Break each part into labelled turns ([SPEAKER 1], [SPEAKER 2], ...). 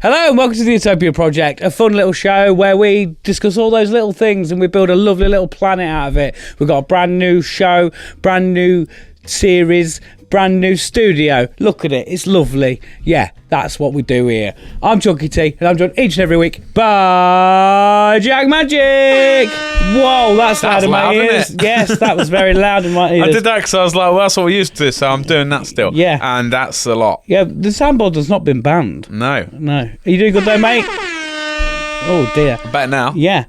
[SPEAKER 1] Hello and welcome to the Utopia Project, a fun little show where we discuss all those little things and we build a lovely little planet out of it. We've got a brand new show, brand new series, brand new studio. Look at it, it's lovely. Yeah, that's what we do here. I'm Chunky T and I'm joined each and every week by Jack Magic. Whoa, that's loud in my ears. Yes, that was very loud in my ears.
[SPEAKER 2] I did that because I was like, well, that's what we're used to, so I'm doing that still.
[SPEAKER 1] Yeah.
[SPEAKER 2] And that's a lot.
[SPEAKER 1] Yeah, the soundboard has not been banned.
[SPEAKER 2] No.
[SPEAKER 1] Are you doing good there, mate? Oh dear.
[SPEAKER 2] Better now.
[SPEAKER 1] Yeah.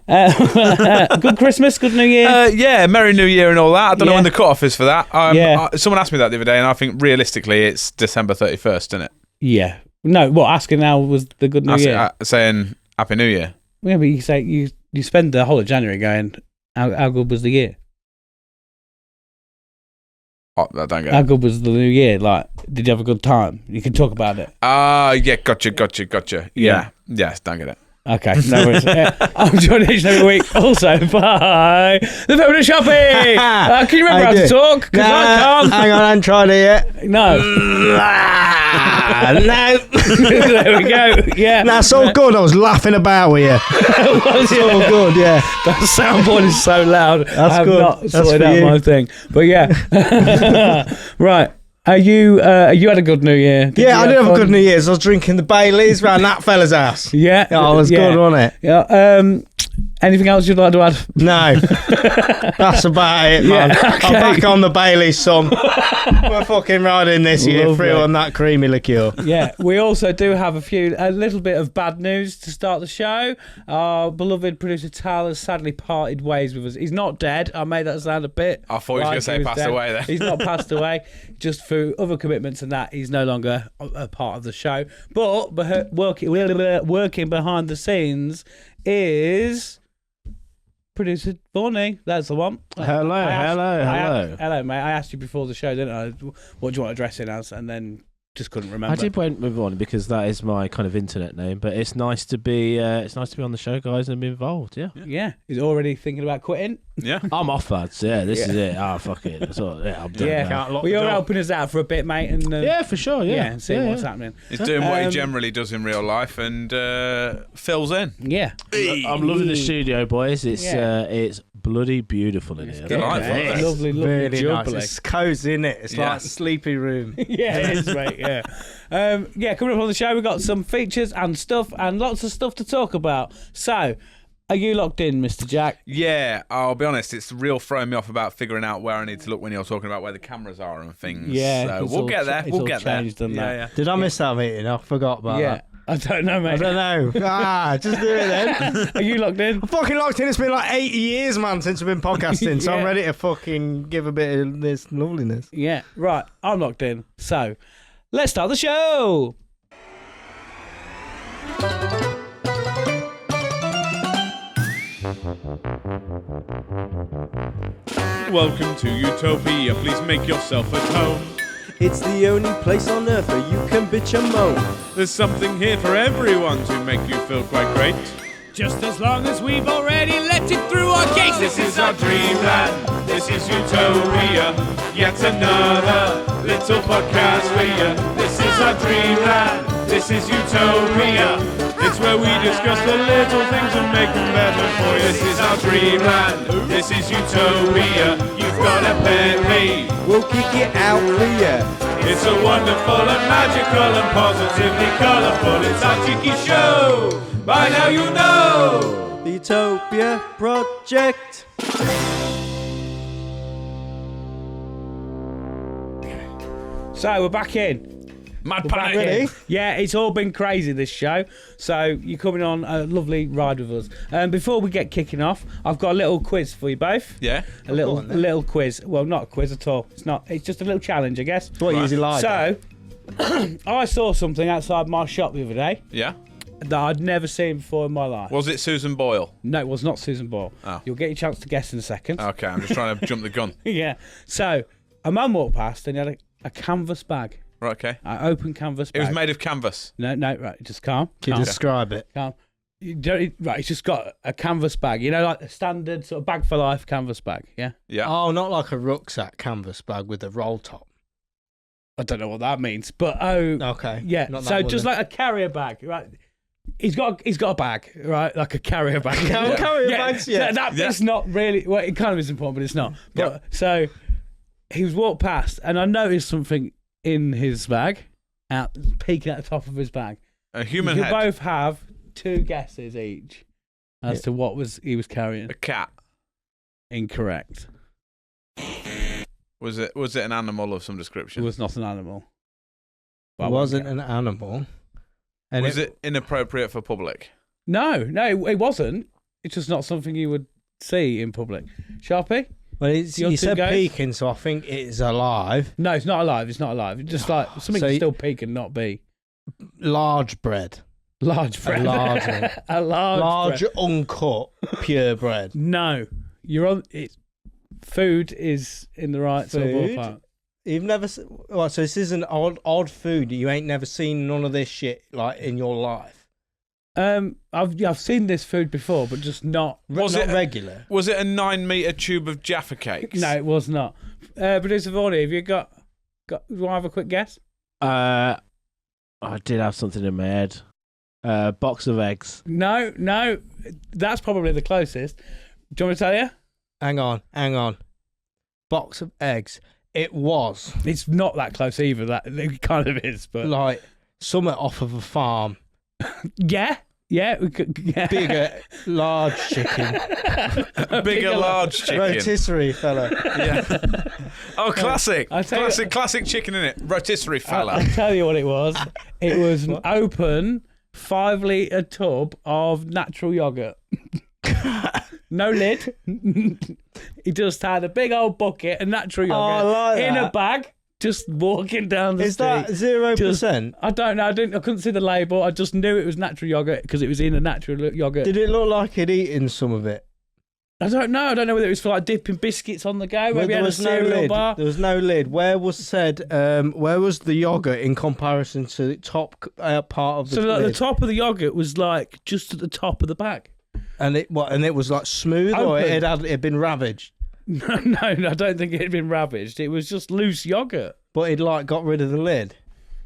[SPEAKER 1] Good Christmas, good New Year.
[SPEAKER 2] Yeah, Merry New Year and all that. I don't know when the cut-off is for that.
[SPEAKER 1] Yeah.
[SPEAKER 2] Someone asked me that the other day, and I think realistically it's December 31st, isn't it?
[SPEAKER 1] Yeah. No, what asking now was the good New Year.
[SPEAKER 2] Saying Happy New Year.
[SPEAKER 1] Yeah, but you say you spend the whole of January going, how good was the year?
[SPEAKER 2] Oh, I don't get
[SPEAKER 1] How
[SPEAKER 2] it.
[SPEAKER 1] good was the New Year? Like, did you have a good time? You can talk about it.
[SPEAKER 2] Yeah, gotcha.
[SPEAKER 1] Yeah.
[SPEAKER 2] Yes, don't get it.
[SPEAKER 1] Okay, no worries. I'm joined each and every week also by the Feminist Shopping. Can you remember how to talk? Because I can't.
[SPEAKER 3] Hang on, I haven't tried it yet.
[SPEAKER 1] No.
[SPEAKER 3] No.
[SPEAKER 1] There we go. Yeah.
[SPEAKER 3] That's so good. I was laughing about with you. It's all good, yeah.
[SPEAKER 1] That soundboard is so loud.
[SPEAKER 3] That's
[SPEAKER 1] I have
[SPEAKER 3] good.
[SPEAKER 1] not
[SPEAKER 3] That's
[SPEAKER 1] sorted
[SPEAKER 3] for
[SPEAKER 1] out
[SPEAKER 3] you.
[SPEAKER 1] my thing. But yeah. Right. You had a good New Year?
[SPEAKER 3] Yeah, I did have a
[SPEAKER 1] fun?
[SPEAKER 3] good New Year's. I was drinking the Baileys round that fella's house.
[SPEAKER 1] Yeah.
[SPEAKER 3] Oh, it was good, wasn't it?
[SPEAKER 1] Yeah. Anything else you'd like to add?
[SPEAKER 3] No. That's about it, man.
[SPEAKER 1] Yeah, okay.
[SPEAKER 3] I'm back on the Baileys, son. We're fucking riding this year
[SPEAKER 1] Lovely.
[SPEAKER 3] through on that creamy liqueur.
[SPEAKER 1] Yeah, we also do have a little bit of bad news to start the show. Our beloved producer Tal has sadly parted ways with us. He's not dead. I made that sound a bit.
[SPEAKER 2] I thought you were going to say passed
[SPEAKER 1] dead.
[SPEAKER 2] away then.
[SPEAKER 1] He's not passed away. Just through other commitments and that, he's no longer a part of the show. But working behind the scenes is producer Bonnie. That's the one.
[SPEAKER 3] Hello,
[SPEAKER 1] Hello, mate. I asked you before the show, didn't I? What do you want to dress in as? And then just couldn't remember.
[SPEAKER 4] I did went with on because that is my kind of internet name, but it's nice to be on the show, guys, and be involved. Yeah,
[SPEAKER 1] He's already thinking about quitting.
[SPEAKER 2] Yeah.
[SPEAKER 4] I'm off, lads. Yeah, this is it. Fuck it. That's all, I'm done.
[SPEAKER 1] Yeah,
[SPEAKER 4] now.
[SPEAKER 1] well, you're helping us out for a bit, mate, and
[SPEAKER 4] Yeah, for sure. Yeah,
[SPEAKER 1] and seeing what's happening.
[SPEAKER 2] He's doing what he generally does in real life and fills in.
[SPEAKER 1] Yeah,
[SPEAKER 4] I'm loving the studio, boys. It's bloody beautiful in here.
[SPEAKER 2] delightful.
[SPEAKER 1] It's lovely,
[SPEAKER 3] Really
[SPEAKER 1] jubbly.
[SPEAKER 3] nice. It's cozy, isn't it? It's like a sleepy room.
[SPEAKER 1] Yeah, it is, mate. Yeah, coming up on the show, we've got some features and stuff, and lots of stuff to talk about. So, are you locked in, Mr. Jack?
[SPEAKER 2] Yeah, I'll be honest, it's real throwing me off about figuring out where I need to look when you're talking about where the cameras are and things.
[SPEAKER 1] Yeah,
[SPEAKER 2] so we'll get there. We'll get there.
[SPEAKER 1] Yeah.
[SPEAKER 3] Did I miss that meeting? I forgot about that.
[SPEAKER 1] I don't know, mate.
[SPEAKER 3] I don't know. Just do it then.
[SPEAKER 1] Are you locked in?
[SPEAKER 3] I'm fucking locked in. It's been like 80 years, man, since we've been podcasting. So I'm
[SPEAKER 1] Yeah.
[SPEAKER 3] ready to fucking give a bit of this loveliness.
[SPEAKER 1] Yeah, right. I'm locked in. So, let's start the show.
[SPEAKER 2] Welcome to Utopia. Please make yourself at home.
[SPEAKER 5] It's the only place on earth where you can bitch and moan.
[SPEAKER 2] There's something here for everyone to make you feel quite great.
[SPEAKER 1] Just as long as we've already let it through our gates.
[SPEAKER 2] This is our dreamland. This is Utopia. Yet another little podcast for you. This is our dreamland. This is Utopia. It's where we discuss the little things and make them better for you. This is our dreamland. This is Utopia. You've got a penny.
[SPEAKER 5] We'll kick it out for you.
[SPEAKER 2] It's a wonderful and magical and positively colourful. It's our cheeky show. By now you know.
[SPEAKER 5] The Utopia Project.
[SPEAKER 1] So, we're back in.
[SPEAKER 2] Mad
[SPEAKER 1] Back
[SPEAKER 2] panic.
[SPEAKER 1] in. Yeah, it's all been crazy, this show. So, you're coming on a lovely ride with us. Before we get kicking off, I've got a little quiz for you both.
[SPEAKER 2] Yeah.
[SPEAKER 1] A little quiz. Well, not a quiz at all. It's just a little challenge, I guess.
[SPEAKER 3] What you usually like?
[SPEAKER 1] So, I saw something outside my shop the other day
[SPEAKER 2] Yeah.
[SPEAKER 1] that I'd never seen before in my life.
[SPEAKER 2] Was it Susan Boyle?
[SPEAKER 1] No, it was not Susan Boyle.
[SPEAKER 2] Oh.
[SPEAKER 1] You'll get your chance to guess in a second.
[SPEAKER 2] Okay, I'm just trying to jump the gun.
[SPEAKER 1] Yeah. So, a man walked past and he had a canvas bag.
[SPEAKER 2] Right, okay.
[SPEAKER 1] An open canvas
[SPEAKER 2] It
[SPEAKER 1] bag.
[SPEAKER 2] was made of canvas.
[SPEAKER 1] No, right, just calm.
[SPEAKER 3] Can you describe it?
[SPEAKER 1] Calm. You don't, right, he's just got a canvas bag. You know, like a standard sort of bag for life canvas bag, yeah?
[SPEAKER 2] Yeah.
[SPEAKER 3] Oh, not like a rucksack canvas bag with a roll top.
[SPEAKER 1] I don't know what that means, but
[SPEAKER 3] Okay.
[SPEAKER 1] yeah.
[SPEAKER 3] Not that
[SPEAKER 1] So
[SPEAKER 3] one
[SPEAKER 1] just
[SPEAKER 3] then.
[SPEAKER 1] like a carrier bag, right? He's got a bag, right? Like a carrier bag.
[SPEAKER 5] Carrier bags, yeah.
[SPEAKER 1] It's not really. Well, it kind of is important, but it's not. But so he was walked past, and I noticed something in his bag, out peeking at the top of his bag.
[SPEAKER 6] A human
[SPEAKER 1] You
[SPEAKER 6] head.
[SPEAKER 1] both have 2 guesses each as to what he was carrying.
[SPEAKER 6] A cat.
[SPEAKER 1] Incorrect.
[SPEAKER 6] Was it an animal of some
[SPEAKER 1] It
[SPEAKER 6] description?
[SPEAKER 1] was not an animal.
[SPEAKER 3] It wasn't an animal. And
[SPEAKER 6] Was it inappropriate for public?
[SPEAKER 1] No, it wasn't. It's just not something you would see in public. Sharpie?
[SPEAKER 3] Well,
[SPEAKER 1] Your
[SPEAKER 3] you
[SPEAKER 1] two
[SPEAKER 3] said
[SPEAKER 1] goes?
[SPEAKER 3] peeking, so I think it's alive.
[SPEAKER 1] No, it's not alive. It's not alive. It's just like something
[SPEAKER 3] So
[SPEAKER 1] can still peek and not be.
[SPEAKER 3] Large bread.
[SPEAKER 1] Large bread.
[SPEAKER 3] A large one.
[SPEAKER 1] A large bread.
[SPEAKER 3] Uncut, pure bread.
[SPEAKER 1] No. You're on. Food is in the right sort of
[SPEAKER 3] Food?
[SPEAKER 1] ballpark.
[SPEAKER 3] You've never... Well, so this is an odd food. You ain't never seen none of this shit, like, in your life.
[SPEAKER 1] I've seen this food before, but just not
[SPEAKER 6] Was
[SPEAKER 3] Not
[SPEAKER 6] it
[SPEAKER 3] regular.
[SPEAKER 6] Was it a 9-meter tube of Jaffa cakes?
[SPEAKER 1] No, it was not. Producer Varney, have you got? You want to have a quick guess?
[SPEAKER 4] I did have something in my head. Box of eggs.
[SPEAKER 1] No, that's probably the closest. Do you want me to tell you?
[SPEAKER 3] Hang on. Box of eggs. It was
[SPEAKER 1] It's not that close either. That it kind of is, but
[SPEAKER 3] like something off of a farm.
[SPEAKER 1] yeah, we could, yeah.
[SPEAKER 3] Bigger, large chicken.
[SPEAKER 6] Bigger, large chicken.
[SPEAKER 3] Rotisserie fella.
[SPEAKER 6] Oh, classic.
[SPEAKER 1] I'll tell you-
[SPEAKER 6] Classic chicken in it. Rotisserie fella.
[SPEAKER 1] I'll tell you what it was. It was an open 5-litre tub of natural yogurt. No lid. He just had a big old bucket of natural yogurt
[SPEAKER 3] I like
[SPEAKER 1] in
[SPEAKER 3] that.
[SPEAKER 1] a bag, just walking down the
[SPEAKER 3] Is
[SPEAKER 1] street.
[SPEAKER 3] that 0%?
[SPEAKER 1] I don't know. I couldn't see the label. I just knew it was natural yogurt because it was in a natural yogurt.
[SPEAKER 3] Did it look like he'd eaten some of it?
[SPEAKER 1] I don't know. I don't know whether it was for like dipping biscuits on the go.
[SPEAKER 3] Well,
[SPEAKER 1] Maybe
[SPEAKER 3] there
[SPEAKER 1] had a
[SPEAKER 3] was no
[SPEAKER 1] cereal
[SPEAKER 3] lid.
[SPEAKER 1] bar.
[SPEAKER 3] There was no lid. Where was the yogurt in comparison to the top part of the
[SPEAKER 1] So like, the
[SPEAKER 3] lid?
[SPEAKER 1] top of the yogurt was like just at the top of the bag.
[SPEAKER 3] And it was like smooth, or
[SPEAKER 1] Open.
[SPEAKER 3] it had been ravaged.
[SPEAKER 1] No, I don't think it had been ravaged. It was just loose yogurt.
[SPEAKER 3] But he'd like got rid of the lid.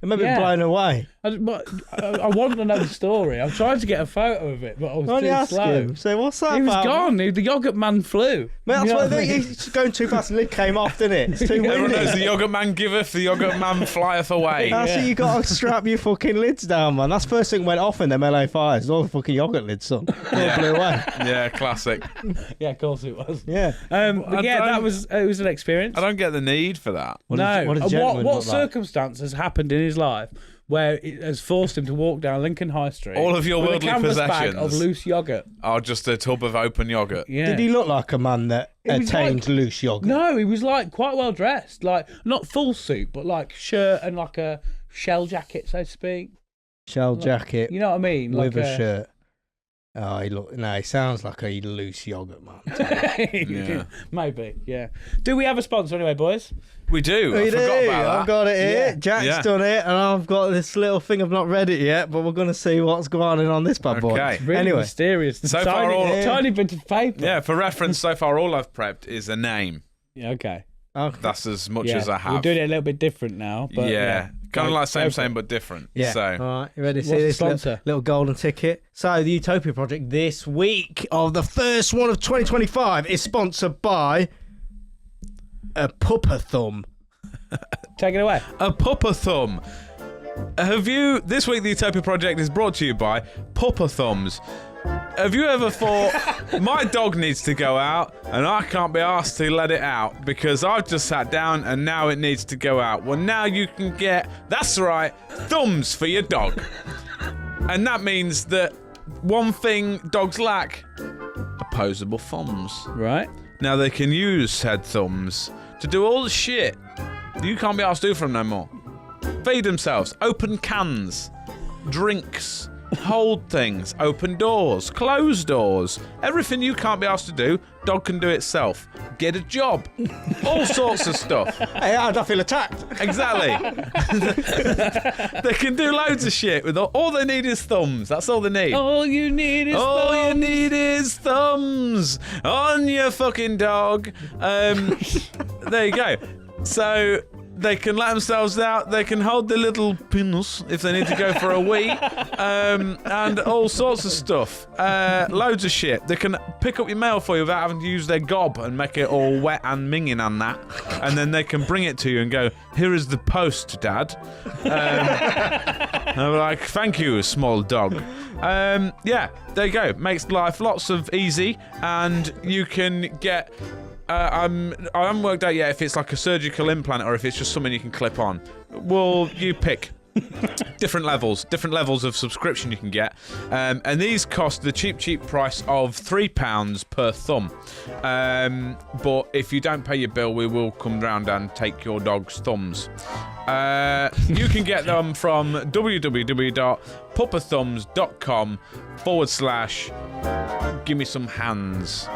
[SPEAKER 3] It may be
[SPEAKER 1] Yeah.
[SPEAKER 3] blown away.
[SPEAKER 1] I want to know the story. I'm trying to get a photo of it, but I was
[SPEAKER 3] Why don't
[SPEAKER 1] too
[SPEAKER 3] you ask
[SPEAKER 1] slow.
[SPEAKER 3] him? Say, what's that
[SPEAKER 1] He was
[SPEAKER 3] about?
[SPEAKER 1] gone. The yogurt man flew.
[SPEAKER 3] Mate, that's
[SPEAKER 1] You know
[SPEAKER 3] what
[SPEAKER 1] what I mean?
[SPEAKER 3] he's going too fast and the lid came off, didn't it? It's too
[SPEAKER 6] Everyone
[SPEAKER 3] windy.
[SPEAKER 6] knows the yogurt man giveth, the yogurt man flieth away.
[SPEAKER 3] That's it, you got to strap your fucking lids down, man. That's the first thing went off in them LA fires. All the fucking yogurt lids, son. They all blew away.
[SPEAKER 6] Yeah, classic.
[SPEAKER 1] Yeah, of course it was.
[SPEAKER 3] Yeah.
[SPEAKER 1] But yeah,
[SPEAKER 6] don't-
[SPEAKER 1] it was an experience.
[SPEAKER 6] I don't get the need for that.
[SPEAKER 3] What
[SPEAKER 1] No.
[SPEAKER 3] did the gentleman
[SPEAKER 1] What
[SPEAKER 3] look like?
[SPEAKER 1] circumstance has happened in his life where it has forced him to walk down Lincoln High Street?
[SPEAKER 6] All of your
[SPEAKER 1] with
[SPEAKER 6] worldly
[SPEAKER 1] a canvas bag
[SPEAKER 6] possessions.
[SPEAKER 1] of loose yogurt.
[SPEAKER 6] Are just a tub of open yogurt.
[SPEAKER 1] Yeah.
[SPEAKER 3] Did he look like a man that
[SPEAKER 1] It was
[SPEAKER 3] attained
[SPEAKER 1] like-
[SPEAKER 3] loose yogurt?
[SPEAKER 1] No, he was like quite well dressed, like not full suit, but like shirt and like a shell jacket, so to speak.
[SPEAKER 3] Shell jacket
[SPEAKER 1] You know what I mean?
[SPEAKER 3] with
[SPEAKER 1] Like
[SPEAKER 3] a shirt. Oh, he sounds like a loose yogurt man.
[SPEAKER 6] Yeah.
[SPEAKER 1] Maybe, yeah. Do we have a sponsor anyway, boys?
[SPEAKER 6] We do. I
[SPEAKER 3] We
[SPEAKER 6] forgot
[SPEAKER 3] do.
[SPEAKER 6] about that.
[SPEAKER 3] I've got it here.
[SPEAKER 1] Yeah.
[SPEAKER 3] Jack's
[SPEAKER 6] Yeah.
[SPEAKER 3] done it, and I've got this little thing. I've not read it yet, but we're going to see what's going on this bad boy.
[SPEAKER 6] Okay.
[SPEAKER 1] Really
[SPEAKER 3] Anyway,
[SPEAKER 1] mysterious.
[SPEAKER 6] So far all-
[SPEAKER 1] tiny bit of paper.
[SPEAKER 6] Yeah, for reference, so far all I've prepped is a name.
[SPEAKER 1] Yeah, okay.
[SPEAKER 3] okay.
[SPEAKER 6] That's as much
[SPEAKER 1] Yeah.
[SPEAKER 6] as I have.
[SPEAKER 1] We're doing it a little bit different now. But
[SPEAKER 6] yeah. Kind of
[SPEAKER 1] Go-
[SPEAKER 6] like
[SPEAKER 1] go
[SPEAKER 6] same,
[SPEAKER 1] for it.
[SPEAKER 6] but different.
[SPEAKER 3] Yeah.
[SPEAKER 6] So,
[SPEAKER 3] All right. You ready to see
[SPEAKER 1] What's the
[SPEAKER 3] this
[SPEAKER 1] sponsor?
[SPEAKER 3] little golden ticket? So, the Utopia Project this week of the first one of 2025 is sponsored by a Pupper Thumb.
[SPEAKER 1] Take it away.
[SPEAKER 6] a pupper thumb. This week the Utopia Project is brought to you by Pupper Thumbs. Have you ever thought, my dog needs to go out and I can't be asked to let it out because I've just sat down and now it needs to go out? Well, now you can get, that's right, thumbs for your dog. And that means that one thing dogs lack, opposable thumbs.
[SPEAKER 1] Right.
[SPEAKER 6] Now they can use said thumbs to do all the shit you can't be asked to do for them no more. Feed themselves, open cans, drinks, hold things, open doors, close doors. Everything you can't be asked to do, dog can do itself. Get a job. All sorts of stuff.
[SPEAKER 3] Hey, I feel attacked.
[SPEAKER 6] Exactly. They can do loads of shit with all they need is thumbs. That's all they need.
[SPEAKER 1] All you need is
[SPEAKER 6] All you
[SPEAKER 1] thumbs.
[SPEAKER 6] need is thumbs on your fucking dog. There you go. So They can let themselves out. They can hold their little penis if they need to go for a wee, and all sorts of stuff. Loads of shit. They can pick up your mail for you without having to use their gob and make it all wet and minging and that. And then they can bring it to you and go, "Here is the post, Dad." And I'm like, "Thank you, small dog." Yeah, there you go. Makes life lots of easy, and you can get. I haven't worked out yet if it's like a surgical implant or if it's just something you can clip on. Well, you pick. different levels of subscription you can get, and these cost the cheap price of £3 per thumb. But if you don't pay your bill, we will come round and take your dog's thumbs. You can get them from www.puppathumbs.com/give me some hands,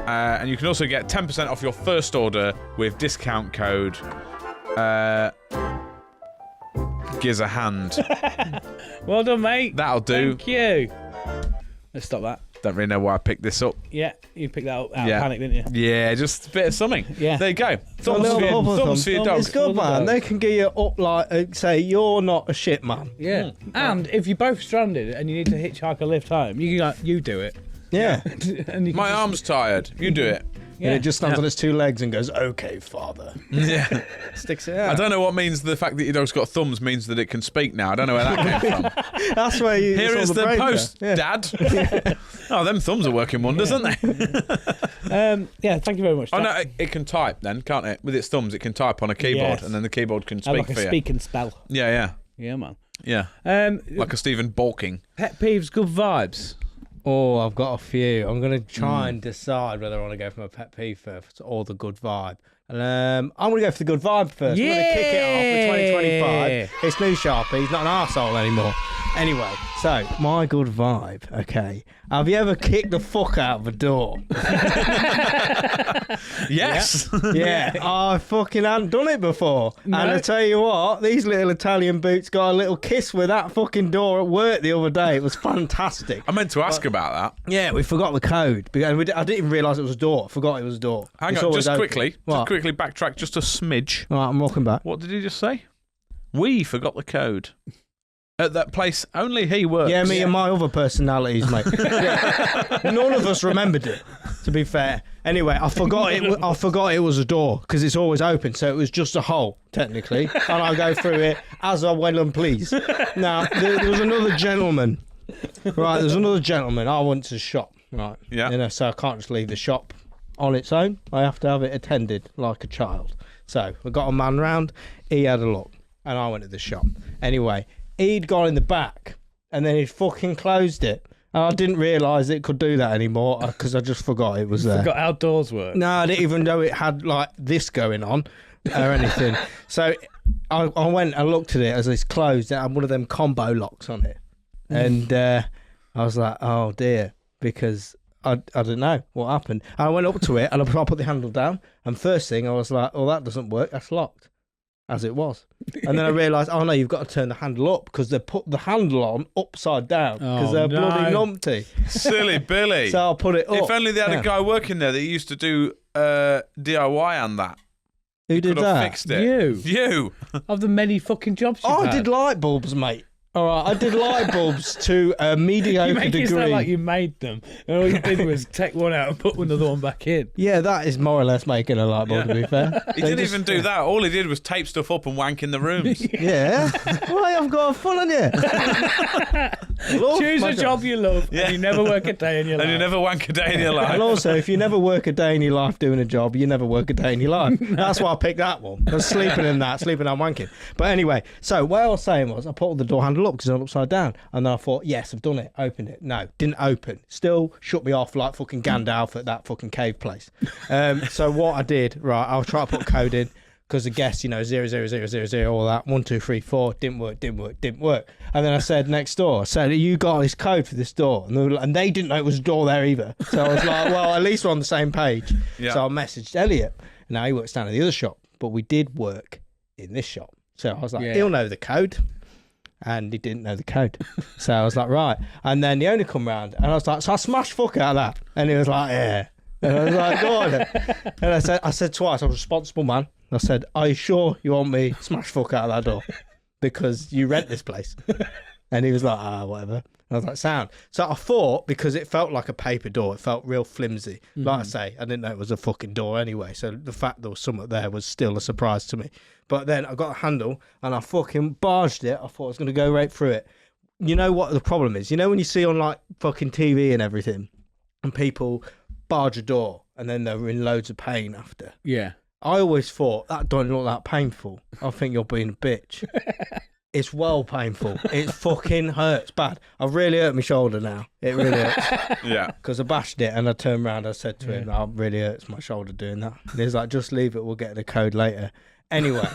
[SPEAKER 6] and you can also get 10% off your first order with discount code Gives a hand.
[SPEAKER 1] Well done, mate.
[SPEAKER 6] That'll do.
[SPEAKER 1] Thank you. Let's stop that.
[SPEAKER 6] Don't really know why I picked this up.
[SPEAKER 1] Yeah, you picked that up out of panic, didn't you?
[SPEAKER 6] Yeah, just a bit of something.
[SPEAKER 1] Yeah.
[SPEAKER 6] There you go. Thumbs
[SPEAKER 3] little
[SPEAKER 6] for your dog.
[SPEAKER 3] It's good, man. They can get you up like, say, you're not a shit man.
[SPEAKER 1] Yeah. And if you're both stranded and you need to hitchhike a lift home, you can you do it.
[SPEAKER 3] Yeah.
[SPEAKER 1] And you can
[SPEAKER 6] My arm's tired. You do it.
[SPEAKER 3] And it just stands on its two legs and goes, "Okay, father."
[SPEAKER 6] Yeah.
[SPEAKER 3] Sticks it out.
[SPEAKER 6] I don't know what means the fact that your dog's got thumbs means that it can speak now. I don't know where that came from.
[SPEAKER 3] That's where you.
[SPEAKER 6] Here is the post,
[SPEAKER 3] Yeah.
[SPEAKER 6] Dad. Oh, them thumbs are working wonders, aren't they?
[SPEAKER 1] yeah, thank you very much.
[SPEAKER 6] Oh, no, it can type then, can't it? With its thumbs, it can type on a keyboard,
[SPEAKER 1] Yes.
[SPEAKER 6] and then the keyboard can
[SPEAKER 1] I
[SPEAKER 6] speak
[SPEAKER 1] like
[SPEAKER 6] for
[SPEAKER 1] a
[SPEAKER 6] you.
[SPEAKER 1] speak and spell.
[SPEAKER 6] Yeah.
[SPEAKER 1] Yeah, man.
[SPEAKER 6] Like a Stephen Balking.
[SPEAKER 1] Pet peeves, good vibes.
[SPEAKER 3] Oh, I've got a few. I'm going to try and decide whether I want to go for my pet peeve first or the good vibe. And I'm going to go for the good vibe first.
[SPEAKER 1] Yeah.
[SPEAKER 3] I'm going to kick it off for 2025. It's new Sharpie. He's not an arsehole anymore. Anyway, so my good vibe. Okay. Have you ever kicked the fuck out of a door?
[SPEAKER 6] Yes.
[SPEAKER 3] Yeah, I fucking hadn't done it before. No. And I tell you what, these little Italian boots got a little kiss with that fucking door at work the other day. It was fantastic.
[SPEAKER 6] I meant to ask about that.
[SPEAKER 3] Yeah, we forgot the code. I didn't even realise it was a door. I forgot it was a door.
[SPEAKER 6] Hang on, just quickly backtrack just a smidge.
[SPEAKER 3] All right, I'm walking back.
[SPEAKER 6] What did he just say? We forgot the code. At that place, only he works.
[SPEAKER 3] Yeah, me and my other personalities, mate. Yeah. None of us remembered it, to be fair. Anyway, I forgot it was a door because it's always open, so it was just a hole technically, and I go through it as I well and please. Now there was another gentleman. Right, there's another gentleman. I went to the shop. Right.
[SPEAKER 6] Yeah.
[SPEAKER 3] So I can't just leave the shop on its own. I have to have it attended like a child. So I got a man round. He had a look, and I went to the shop. Anyway. He'd gone in the back and then he'd fucking closed it. And I didn't realise it could do that anymore because I just forgot it was there.
[SPEAKER 1] Forgot outdoors work.
[SPEAKER 3] No, I didn't even know it had like this going on or anything. So I went and looked at it as it's closed. It had one of them combo locks on it. And I was like, oh dear, because I don't know what happened. And I went up to it and I put the handle down. And first thing I was like, oh, that doesn't work. That's locked. As it was. And then I realised, oh no, you've got to turn the handle up because they put the handle on upside down because they're bloody numpty.
[SPEAKER 6] Silly Billy.
[SPEAKER 3] So I'll put it up.
[SPEAKER 6] If only they had a guy working there that used to do DIY and that.
[SPEAKER 3] Who did
[SPEAKER 6] Could have
[SPEAKER 3] that?
[SPEAKER 6] fixed it.
[SPEAKER 1] You. Of the many fucking jobs you've had.
[SPEAKER 3] I did light bulbs, mate. All right, I did light bulbs to a mediocre
[SPEAKER 1] You make
[SPEAKER 3] degree.
[SPEAKER 1] it sound like you made them. And all you did was take one out and put another one back in.
[SPEAKER 3] Yeah, that is more or less making a light bulb, to be fair.
[SPEAKER 6] He didn't even do that. All he did was tape stuff up and wank in the rooms.
[SPEAKER 3] Yeah. Well, I've got fun on you.
[SPEAKER 1] Choose a job you love and you never work a day in your life.
[SPEAKER 6] And you never wank a day in your life.
[SPEAKER 3] And also, if you never work a day in your life doing a job, you never work a day in your life. That's why I picked that one. I was sleeping and wanking. But anyway, so what I was saying was I put the door handle up because it's upside down. And then I thought, yes, I've done it. Opened it. No, didn't open. Still shut me off like fucking Gandalf at that fucking cave place. So what I did, right, I'll try to put code in because I guessed, 00000, all that, 1 2 3 4, didn't work. And then I said next door, you got this code for this door, and they didn't know it was a door there either. So I was like, well, at least we're on the same page. Yeah. So I messaged Elliot. Now he works down at the other shop, but we did work in this shop. So I was like, he'll know the code. And he didn't know the code. So I was like, right. And then the owner come round and I was like, so I smashed fuck out of that. And he was like, yeah. And I was like, go on then. And I said twice, I'm a responsible man. I said, "Are you sure you want me to smash fuck out of that door? Because you rent this place." And he was like, whatever. And I was like, sound. So I thought, because it felt like a paper door, it felt real flimsy. Like I say, I didn't know it was a fucking door anyway. So the fact there was something there was still a surprise to me. But then I got a handle and I fucking barged it. I thought I was going to go right through it. You know what the problem is? You know when you see on like fucking TV and everything, and people barge a door and then they're in loads of pain after?
[SPEAKER 1] Yeah.
[SPEAKER 3] I always thought, that don't look that painful. I think you're being a bitch. It's well painful. It fucking hurts bad. I've really hurt my shoulder now. It really hurts.
[SPEAKER 6] Yeah.
[SPEAKER 3] Because I bashed it and I turned around. I said to him, "That really hurts my shoulder doing that." And he's like, "Just leave it. We'll get the code later." Anyway,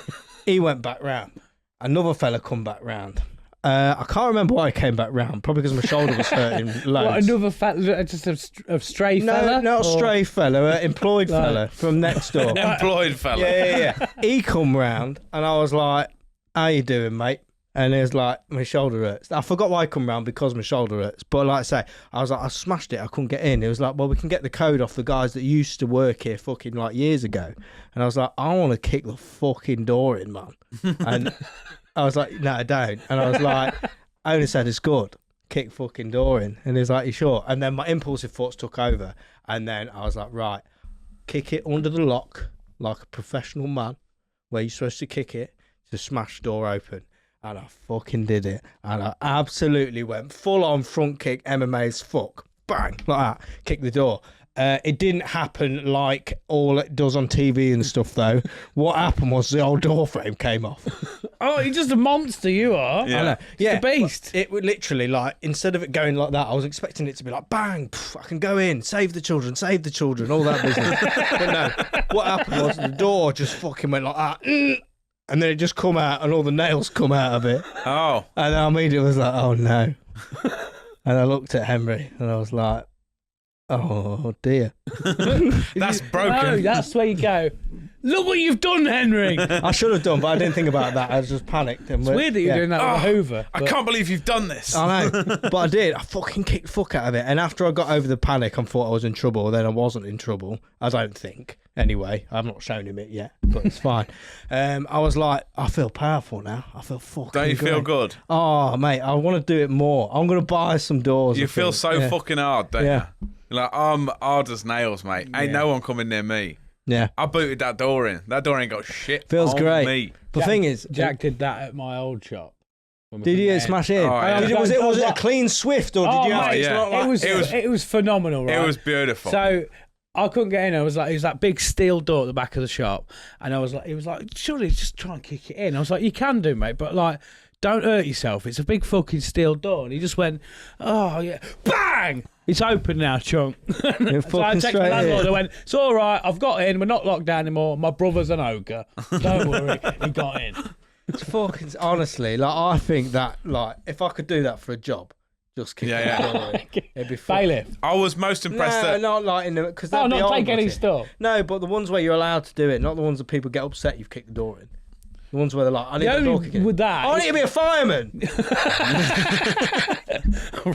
[SPEAKER 3] he went back round. Another fella come back round. I can't remember why he came back round. Probably because my shoulder was hurting loads.
[SPEAKER 1] What, another fella, just a stray fella?
[SPEAKER 3] No, not a stray fella, an employed fella from next door.
[SPEAKER 6] Employed fella.
[SPEAKER 3] Yeah. He come round and I was like, "How you doing, mate?" And he was like, "My shoulder hurts." I forgot why I come round, because my shoulder hurts. But like I say, I was like, I smashed it. I couldn't get in. It was like, "Well, we can get the code off the guys that used to work here fucking like years ago." And I was like, "I want to kick the fucking door in, man." And I was like, "No, I don't." And I was like, I only said it's good. Kick fucking door in. And he was like, "You sure?" And then my impulsive thoughts took over. And then I was like, right, kick it under the lock like a professional man, where you're supposed to kick it to smash the door open. And I fucking did it. And I absolutely went full on front kick, MMA's fuck. Bang, like that. Kick the door. It didn't happen like all it does on TV and stuff, though. What happened was the old door frame came off.
[SPEAKER 1] Oh, you're just a monster, you are.
[SPEAKER 6] Yeah.
[SPEAKER 3] I know. Yeah,
[SPEAKER 1] a beast.
[SPEAKER 3] It would literally, like, instead of it going like that, I was expecting it to be like, bang, pff, I can go in, save the children, all that business. But no, what happened was the door just fucking went like that. And then it just come out and all the nails come out of it.
[SPEAKER 6] Oh.
[SPEAKER 3] And I immediately was like, "Oh no." And I looked at Henry and I was like, "Oh dear."
[SPEAKER 6] That's broken.
[SPEAKER 1] No, that's where you go. Look what you've done, Henry.
[SPEAKER 3] I should have done, but I didn't think about that. I was just panicked. And
[SPEAKER 1] It's weird that you're doing that with a Hoover.
[SPEAKER 6] I
[SPEAKER 1] but-
[SPEAKER 6] can't believe you've done this.
[SPEAKER 3] I know, but I did. I fucking kicked the fuck out of it. And after I got over the panic and thought I was in trouble, then I wasn't in trouble. I don't think. Anyway, I've not shown him it yet, but it's fine. I was like, I feel powerful now. I feel fucking
[SPEAKER 6] Don't you feel good?
[SPEAKER 3] Oh, mate, I want to do it more. I'm going to buy some doors.
[SPEAKER 6] You
[SPEAKER 3] I
[SPEAKER 6] feel
[SPEAKER 3] think.
[SPEAKER 6] so
[SPEAKER 3] Yeah.
[SPEAKER 6] fucking hard, don't
[SPEAKER 3] Yeah.
[SPEAKER 6] you? You're like, I'm hard as nails, mate. Ain't no one coming near me.
[SPEAKER 3] Yeah.
[SPEAKER 6] I booted that door in. That door ain't got shit.
[SPEAKER 3] Feels
[SPEAKER 6] on
[SPEAKER 3] great.
[SPEAKER 6] Me.
[SPEAKER 3] The thing is,
[SPEAKER 1] Jack did that at my old shop.
[SPEAKER 3] did you smash in?
[SPEAKER 6] Oh, yeah.
[SPEAKER 3] Did you, was it a clean Swift or did
[SPEAKER 1] Oh,
[SPEAKER 3] you have
[SPEAKER 1] mate,
[SPEAKER 3] to?
[SPEAKER 6] yeah.
[SPEAKER 1] It was phenomenal, right?
[SPEAKER 6] It was beautiful.
[SPEAKER 1] So I couldn't get in. It was that big steel door at the back of the shop, and I was like, he was like, "Surely just try and kick it in." I was like, "You can do, mate, but like, don't hurt yourself. It's a big fucking steel door." And he just went, "Oh yeah, bang! It's open now, chunk." So I
[SPEAKER 3] fucking
[SPEAKER 1] texted my
[SPEAKER 3] straight
[SPEAKER 1] landlord.
[SPEAKER 3] in.
[SPEAKER 1] I went, "It's all right. I've got in. We're not locked down anymore. My brother's an ogre. Don't worry. He got in."
[SPEAKER 3] It's fucking honestly, like I think that, like, if I could do that for a job, just kick
[SPEAKER 6] Yeah,
[SPEAKER 3] the door in, it'd be fucking.
[SPEAKER 1] Bailiff.
[SPEAKER 6] I was most impressed
[SPEAKER 3] No,
[SPEAKER 6] that
[SPEAKER 3] not like in the because
[SPEAKER 1] Oh, not take any stuff.
[SPEAKER 3] No, but the ones where you're allowed to do it, not the ones that people get upset you've kicked the door in. The ones where they're like, "I need
[SPEAKER 1] The
[SPEAKER 3] the door
[SPEAKER 1] only
[SPEAKER 3] kicking."
[SPEAKER 1] with that,
[SPEAKER 3] I need to be a fireman.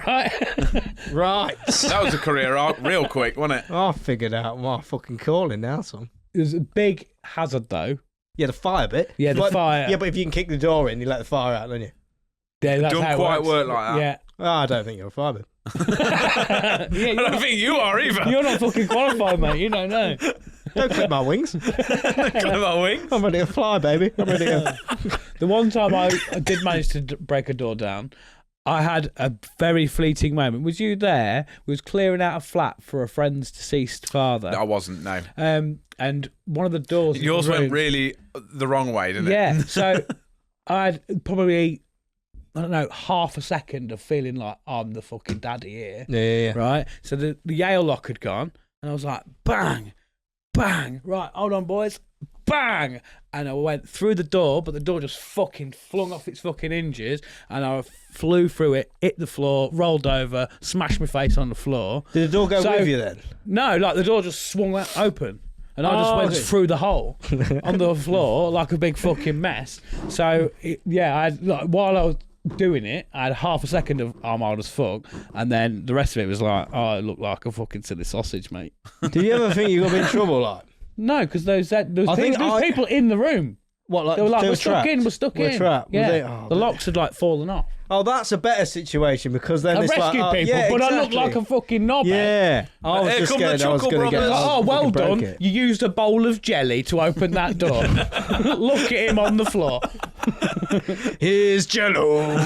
[SPEAKER 1] right?
[SPEAKER 3] Right.
[SPEAKER 6] that was a career arc real quick, wasn't it?
[SPEAKER 3] I figured out my fucking calling now, son.
[SPEAKER 1] There's a big hazard though.
[SPEAKER 3] Yeah, the fire bit.
[SPEAKER 1] Yeah, the
[SPEAKER 3] But-
[SPEAKER 1] fire.
[SPEAKER 3] Yeah, but if you can kick the door in, you let the fire out, don't you?
[SPEAKER 1] Yeah, that's
[SPEAKER 6] Don't
[SPEAKER 1] how it
[SPEAKER 6] quite
[SPEAKER 1] works.
[SPEAKER 6] work like that.
[SPEAKER 1] Yeah.
[SPEAKER 3] Oh, I don't think you're a fireman.
[SPEAKER 1] Yeah,
[SPEAKER 6] I don't think you are either.
[SPEAKER 1] you're not fucking qualified, mate. You don't know.
[SPEAKER 3] Don't clip my wings.
[SPEAKER 6] Clever wings.
[SPEAKER 3] I'm ready to fly, baby. I'm ready to.
[SPEAKER 1] The one time I did manage to break a door down, I had a very fleeting moment. Was you there? We was clearing out a flat for a friend's deceased father.
[SPEAKER 6] I wasn't, no.
[SPEAKER 1] And one of the doors. in
[SPEAKER 6] Yours
[SPEAKER 1] the room,
[SPEAKER 6] went really the wrong way, didn't it?
[SPEAKER 1] Yeah. So I had probably, I don't know, half a second of feeling like I'm the fucking daddy here.
[SPEAKER 3] Yeah.
[SPEAKER 1] Right. So the Yale lock had gone, and I was like, bang, bang. Right, hold on, boys. Bang! And I went through the door, but the door just fucking flung off its fucking hinges, and I flew through it, hit the floor, rolled over, smashed my face on the floor.
[SPEAKER 3] Did the door go
[SPEAKER 1] So-
[SPEAKER 3] with you then?
[SPEAKER 1] No, like the door just swung out open, and I just
[SPEAKER 3] Oh,
[SPEAKER 1] went
[SPEAKER 3] okay.
[SPEAKER 1] through the hole on the floor like a big fucking mess. So while I was doing it, I had half a second of I'm old as fuck, and then the rest of it was like, oh, it looked like a fucking silly sausage, mate.
[SPEAKER 3] Do you ever think you're gonna be in trouble? Like,
[SPEAKER 1] No, because those people in the room.
[SPEAKER 3] What, like,
[SPEAKER 1] They were like,
[SPEAKER 3] they
[SPEAKER 1] we're
[SPEAKER 3] were
[SPEAKER 1] stuck
[SPEAKER 3] trapped?
[SPEAKER 1] in, we're stuck
[SPEAKER 3] We're
[SPEAKER 1] in.
[SPEAKER 3] trapped.
[SPEAKER 1] Yeah.
[SPEAKER 3] Were they? Oh,
[SPEAKER 1] the locks had like fallen off.
[SPEAKER 3] Oh, that's a better situation because then
[SPEAKER 1] I
[SPEAKER 3] it's
[SPEAKER 1] rescued
[SPEAKER 3] like,
[SPEAKER 1] people,
[SPEAKER 3] yeah,
[SPEAKER 1] but I looked
[SPEAKER 3] exactly.
[SPEAKER 1] like a fucking knobhead.
[SPEAKER 3] Yeah. I was
[SPEAKER 6] Here
[SPEAKER 3] just
[SPEAKER 6] come the
[SPEAKER 3] scared I was
[SPEAKER 6] Chuckle
[SPEAKER 3] going to get...
[SPEAKER 6] Brothers.
[SPEAKER 1] Oh, well
[SPEAKER 3] fucking broke
[SPEAKER 1] done.
[SPEAKER 3] it.
[SPEAKER 1] You used a bowl of jelly to open that door. Look at him on the floor.
[SPEAKER 3] Here's Jello.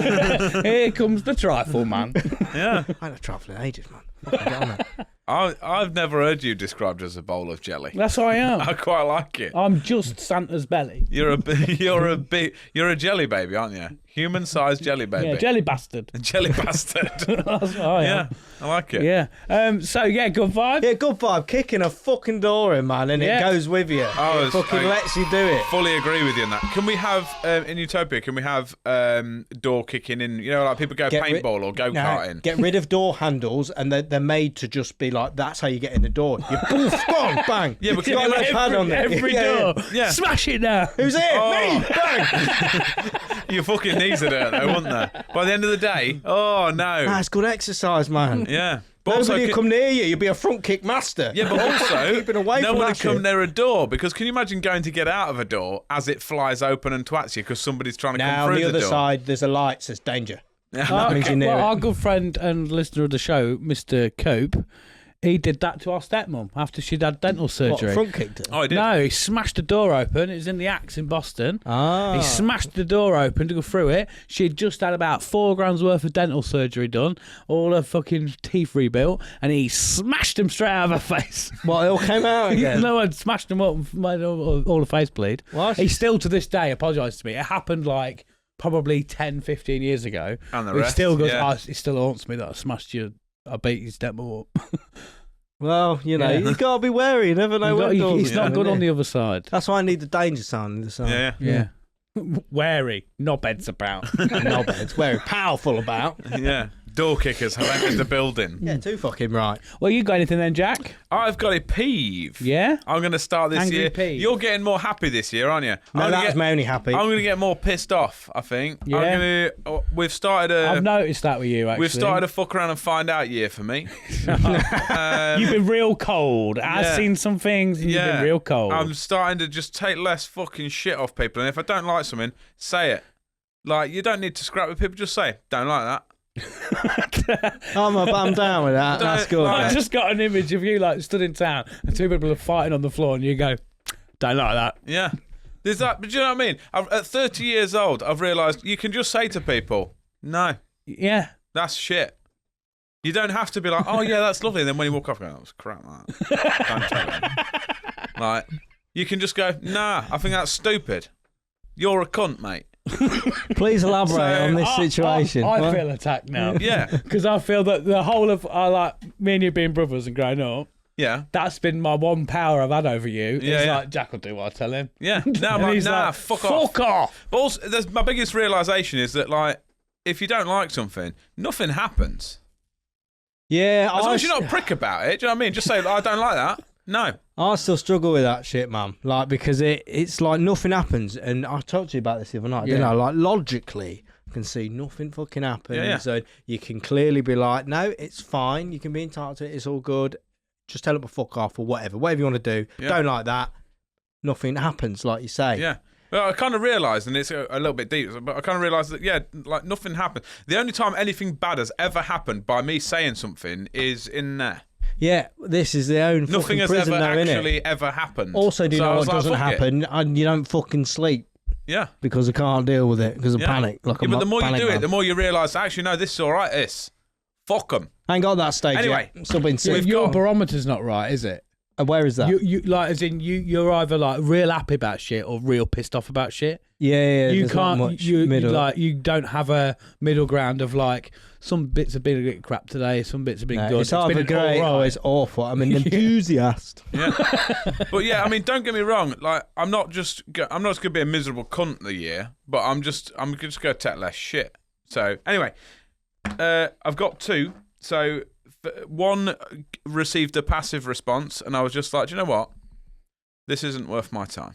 [SPEAKER 1] Here comes the trifle man.
[SPEAKER 6] Yeah.
[SPEAKER 3] I had a trifle in ages, man. Fucking get on it.
[SPEAKER 6] I've never heard you described as a bowl of jelly.
[SPEAKER 1] That's how I am.
[SPEAKER 6] I quite like it.
[SPEAKER 1] I'm just Santa's belly.
[SPEAKER 6] You're a jelly baby, aren't you? Human-sized jelly baby.
[SPEAKER 1] Yeah, jelly bastard.
[SPEAKER 6] A jelly bastard.
[SPEAKER 1] That's what I am.
[SPEAKER 6] Yeah, I like it.
[SPEAKER 1] Yeah. So yeah, good vibe.
[SPEAKER 3] Yeah, good vibe. Kicking a fucking door in, man, and
[SPEAKER 1] Yeah.
[SPEAKER 3] it goes with you.
[SPEAKER 6] I
[SPEAKER 3] It fucking lets you do it.
[SPEAKER 6] Fully agree with you on that. Can we have in Utopia? Can we have door kicking in? You know, like people go
[SPEAKER 3] Get rid-
[SPEAKER 6] paintball or go karting.
[SPEAKER 3] Get rid of door handles, and they're made to just be like, that's how you get in the door. You poof, bang, bang.
[SPEAKER 6] Yeah, but
[SPEAKER 3] You've got a pad on there.
[SPEAKER 1] Every
[SPEAKER 3] Yeah,
[SPEAKER 1] door.
[SPEAKER 3] yeah.
[SPEAKER 6] Yeah.
[SPEAKER 1] Smash it now.
[SPEAKER 3] Who's here?
[SPEAKER 6] Oh.
[SPEAKER 3] Me! Bang!
[SPEAKER 6] Your fucking knees are there, though, wouldn't they? By the end of the day, oh no.
[SPEAKER 3] That's good exercise, man.
[SPEAKER 6] Yeah. But also,
[SPEAKER 3] Nobody would come near you. You'd be a front kick master.
[SPEAKER 6] yeah, but also,
[SPEAKER 3] Keeping away
[SPEAKER 6] no
[SPEAKER 3] from
[SPEAKER 6] one
[SPEAKER 3] that
[SPEAKER 6] would come
[SPEAKER 3] shit.
[SPEAKER 6] near a door because can you imagine going to get out of a door as it flies open and twats you because somebody's trying to
[SPEAKER 3] Now,
[SPEAKER 6] come
[SPEAKER 3] on
[SPEAKER 6] through
[SPEAKER 3] the other
[SPEAKER 6] door?
[SPEAKER 3] side, there's a light that says danger.
[SPEAKER 1] Our,
[SPEAKER 3] means you're near it.
[SPEAKER 1] our good friend and listener of the show, Mr. Cope, he did that to our stepmom after she'd had dental
[SPEAKER 3] What,
[SPEAKER 1] surgery.
[SPEAKER 3] front kicked it?
[SPEAKER 6] Oh, I did.
[SPEAKER 1] No, he smashed the door open. It was in the Axe in Boston.
[SPEAKER 3] Ah.
[SPEAKER 1] He smashed the door open to go through it. She'd just had about 4 grams worth of dental surgery done, all her fucking teeth rebuilt, and he smashed them straight out of her face.
[SPEAKER 3] Well, it all came out again.
[SPEAKER 1] No one smashed them up and made all the face bleed.
[SPEAKER 3] What?
[SPEAKER 1] He still to this day apologised to me. It happened like probably 10, 15 years ago.
[SPEAKER 6] And the
[SPEAKER 1] He
[SPEAKER 6] rest,
[SPEAKER 1] still goes,
[SPEAKER 6] yeah.
[SPEAKER 1] it still haunts me that I smashed you. I beat his stepmom up.
[SPEAKER 3] Well, you know,
[SPEAKER 1] Yeah.
[SPEAKER 3] you've got to be wary. You never know when doors
[SPEAKER 1] It's
[SPEAKER 3] are
[SPEAKER 1] not
[SPEAKER 3] coming
[SPEAKER 1] good on
[SPEAKER 3] in.
[SPEAKER 1] the other side.
[SPEAKER 3] That's why I need the danger sign on the side.
[SPEAKER 6] Yeah,
[SPEAKER 1] Yeah. Wary. Knobheads about.
[SPEAKER 3] Knobheads. Very powerful about.
[SPEAKER 6] yeah. Door kickers have entered the building.
[SPEAKER 3] Yeah, too fucking right.
[SPEAKER 1] Well, you got anything then, Jack?
[SPEAKER 6] I've got a peeve.
[SPEAKER 1] Yeah?
[SPEAKER 6] I'm going to start this
[SPEAKER 1] Angry
[SPEAKER 6] year.
[SPEAKER 1] peeve.
[SPEAKER 6] You're getting more happy this year, aren't you?
[SPEAKER 3] No, that's my only happy.
[SPEAKER 6] I'm going to get more pissed off, I think.
[SPEAKER 1] Yeah.
[SPEAKER 6] We've started
[SPEAKER 1] I've noticed that with you, actually.
[SPEAKER 6] We've started a fuck around and find out year for me.
[SPEAKER 1] You've been real cold. I've
[SPEAKER 6] yeah.
[SPEAKER 1] seen some things and you've been real cold.
[SPEAKER 6] I'm starting to just take less fucking shit off people. And if I don't like something, say it. Like, you don't need to scrap with people. Just say, don't like that.
[SPEAKER 3] I'm down with that. That's good.
[SPEAKER 6] Like,
[SPEAKER 1] I
[SPEAKER 3] mate.
[SPEAKER 1] just got an image of you like stood in town and 2 people are fighting on the floor and you go, don't like that.
[SPEAKER 6] Yeah. There's that. But do you know what I mean? At 30 years old, I've realised you can just say to people, no,
[SPEAKER 1] Yeah.
[SPEAKER 6] that's shit. You don't have to be like, oh, yeah, that's lovely. And then when you walk off, go, that was crap, that. Don't tell me. Like, you can just go, nah, I think that's stupid. You're a cunt, mate.
[SPEAKER 3] Please elaborate
[SPEAKER 6] So,
[SPEAKER 3] on this situation.
[SPEAKER 1] I
[SPEAKER 3] What?
[SPEAKER 1] feel attacked now.
[SPEAKER 6] Yeah.
[SPEAKER 1] Because I feel that the whole of, me and you being brothers and growing up,
[SPEAKER 6] Yeah.
[SPEAKER 1] that's been my one power I've had over you.
[SPEAKER 6] Yeah,
[SPEAKER 1] It's
[SPEAKER 6] yeah.
[SPEAKER 1] like, Jack will do what I tell him.
[SPEAKER 6] Yeah. No, I'm
[SPEAKER 1] And
[SPEAKER 6] like,
[SPEAKER 1] he's
[SPEAKER 6] nah,
[SPEAKER 1] like,
[SPEAKER 6] fuck off.
[SPEAKER 1] Fuck off.
[SPEAKER 6] But also, my biggest realisation is that, like, if you don't like something, nothing happens.
[SPEAKER 3] Yeah,
[SPEAKER 6] As long as you're not a prick about it, do you know what I mean? Just say, I don't like that. No.
[SPEAKER 3] I still struggle with that shit, man. Like, because it's like nothing happens. And I talked to you about this the other night, didn't
[SPEAKER 1] Yeah.
[SPEAKER 3] I? Like, logically, I can see nothing fucking happens.
[SPEAKER 6] Yeah, yeah.
[SPEAKER 3] So you can clearly be like, no, it's fine. You can be entitled to it. It's all good. Just tell them to fuck off or whatever. Whatever you want to do.
[SPEAKER 6] Yeah.
[SPEAKER 3] Don't like that. Nothing happens, like you say.
[SPEAKER 6] Yeah. Well, I kind of realised, and it's a little bit deep, but I kind of realised that, yeah, like, nothing happened. The only time anything bad has ever happened by me saying something is in there.
[SPEAKER 3] Yeah, this is their own
[SPEAKER 6] Nothing
[SPEAKER 3] fucking
[SPEAKER 6] has
[SPEAKER 3] prison
[SPEAKER 6] ever
[SPEAKER 3] now, innit?
[SPEAKER 6] actually ever happened.
[SPEAKER 3] Also, do you
[SPEAKER 6] So I
[SPEAKER 3] know
[SPEAKER 6] was
[SPEAKER 3] what
[SPEAKER 6] like,
[SPEAKER 3] doesn't
[SPEAKER 6] fuck it.
[SPEAKER 3] happen? And you don't fucking sleep
[SPEAKER 6] Yeah.
[SPEAKER 3] because I can't deal with it because of
[SPEAKER 6] Yeah.
[SPEAKER 3] panic. Like
[SPEAKER 6] Yeah,
[SPEAKER 3] I'm
[SPEAKER 6] but the
[SPEAKER 3] a
[SPEAKER 6] more you
[SPEAKER 3] panic
[SPEAKER 6] do
[SPEAKER 3] man.
[SPEAKER 6] it, the more you realise, actually, no, this is all right, this. Fuck them.
[SPEAKER 3] I ain't got that stage
[SPEAKER 6] Anyway.
[SPEAKER 3] yet. Still being sick.
[SPEAKER 6] We've
[SPEAKER 1] Your
[SPEAKER 6] got-
[SPEAKER 1] barometer's not right, is it?
[SPEAKER 3] Where is that?
[SPEAKER 1] You like as in you're either like real happy about shit or real pissed off about shit.
[SPEAKER 3] yeah,
[SPEAKER 1] You
[SPEAKER 3] there's not
[SPEAKER 1] can't.
[SPEAKER 3] much
[SPEAKER 1] You
[SPEAKER 3] middle.
[SPEAKER 1] like you don't have a middle ground of like some bits have been a bit crap today, some bits have been
[SPEAKER 3] No,
[SPEAKER 1] good.
[SPEAKER 3] it's either
[SPEAKER 1] been
[SPEAKER 3] great
[SPEAKER 1] all
[SPEAKER 3] or
[SPEAKER 1] right.
[SPEAKER 3] it's awful. I'm an enthusiast.
[SPEAKER 6] Yeah. But yeah, I mean, don't get me wrong. Like, I'm not just going to be a miserable cunt the year, but I'm just going to take less shit. So anyway, I've got 2. So one received a passive response, and I was just like, do you know what? This isn't worth my time.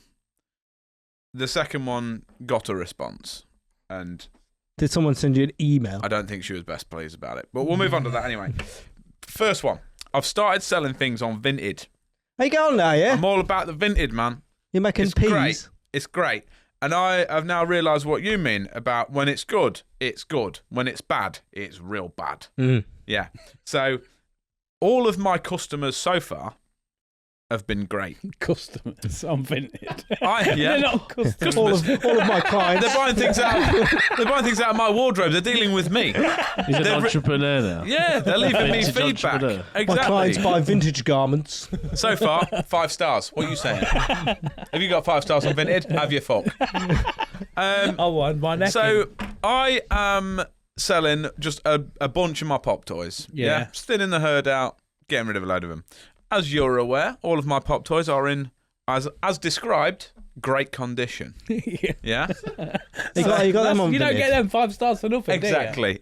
[SPEAKER 6] The second one got a response, and
[SPEAKER 3] Did someone send you an email?
[SPEAKER 6] I don't think she was best pleased about it. But we'll move on to that anyway. First one. I've started selling things on Vinted.
[SPEAKER 3] Are you going there, yeah?
[SPEAKER 6] I'm all about the vintage, man.
[SPEAKER 3] You're making
[SPEAKER 6] It's
[SPEAKER 3] peas.
[SPEAKER 6] great. It's great. And I have now realised what you mean about when it's good, it's good. When it's bad, it's real bad. Yeah. So all of my customers so far have been great.
[SPEAKER 1] Customers on vintage.
[SPEAKER 6] They're
[SPEAKER 1] not customers.
[SPEAKER 3] All of my clients.
[SPEAKER 6] They're buying things out. They're buying things out of my wardrobe. They're dealing with me.
[SPEAKER 4] He's an entrepreneur now.
[SPEAKER 6] Yeah, they're leaving me
[SPEAKER 4] Vintage
[SPEAKER 6] feedback.
[SPEAKER 4] entrepreneur.
[SPEAKER 3] My clients
[SPEAKER 6] Exactly.
[SPEAKER 3] buy vintage garments.
[SPEAKER 6] So far, 5 stars. What are you saying? Have you got 5 stars on Vinted? Have you fuck?
[SPEAKER 1] I won my neck.
[SPEAKER 6] So I am selling just a bunch of my pop toys.
[SPEAKER 1] Yeah.
[SPEAKER 6] Thinning the herd out, getting rid of a load of them. As you're aware, all of my pop toys are in, as described, great condition. Yeah.
[SPEAKER 3] You got them on
[SPEAKER 1] You don't
[SPEAKER 3] Vinted.
[SPEAKER 1] get them 5 stars for nothing, do you?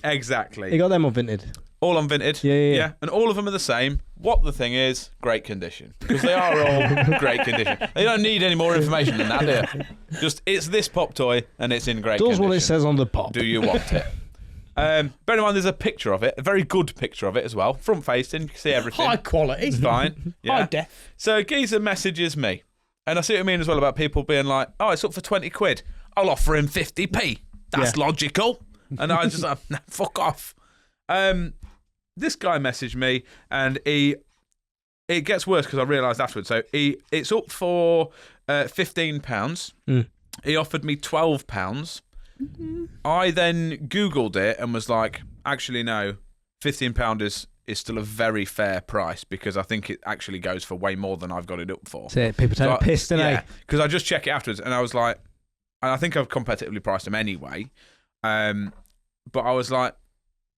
[SPEAKER 6] Exactly.
[SPEAKER 3] You got them on Vinted.
[SPEAKER 6] All on Vinted.
[SPEAKER 3] Yeah.
[SPEAKER 6] And all of them are the same. What the thing is, great condition. Because they are all great condition. They don't need any more information than that, do you? Just, it's this pop toy and it's in great
[SPEAKER 3] Does
[SPEAKER 6] condition.
[SPEAKER 3] what it says on the pop.
[SPEAKER 6] Do you want it? Bear in mind, there's a picture of it, a very good picture of it as well. Front facing, you can see everything.
[SPEAKER 1] High quality.
[SPEAKER 6] It's fine. Yeah.
[SPEAKER 1] High def.
[SPEAKER 6] So Geezer messages me. And I see what I mean as well about people being like, oh, it's up for 20 quid. I'll offer him 50p. That's logical. And I just like, nah, fuck off. This guy messaged me and it gets worse because I realised afterwards. So it's up for £15. He offered me £12. I then Googled it and was like, actually, no, £15 is still a very fair price because I think it actually goes for way more than I've got it up for.
[SPEAKER 3] That's it. People take a piss, don't
[SPEAKER 6] Yeah, because I just check it afterwards and I was like, and I think I've competitively priced them anyway. But I was like,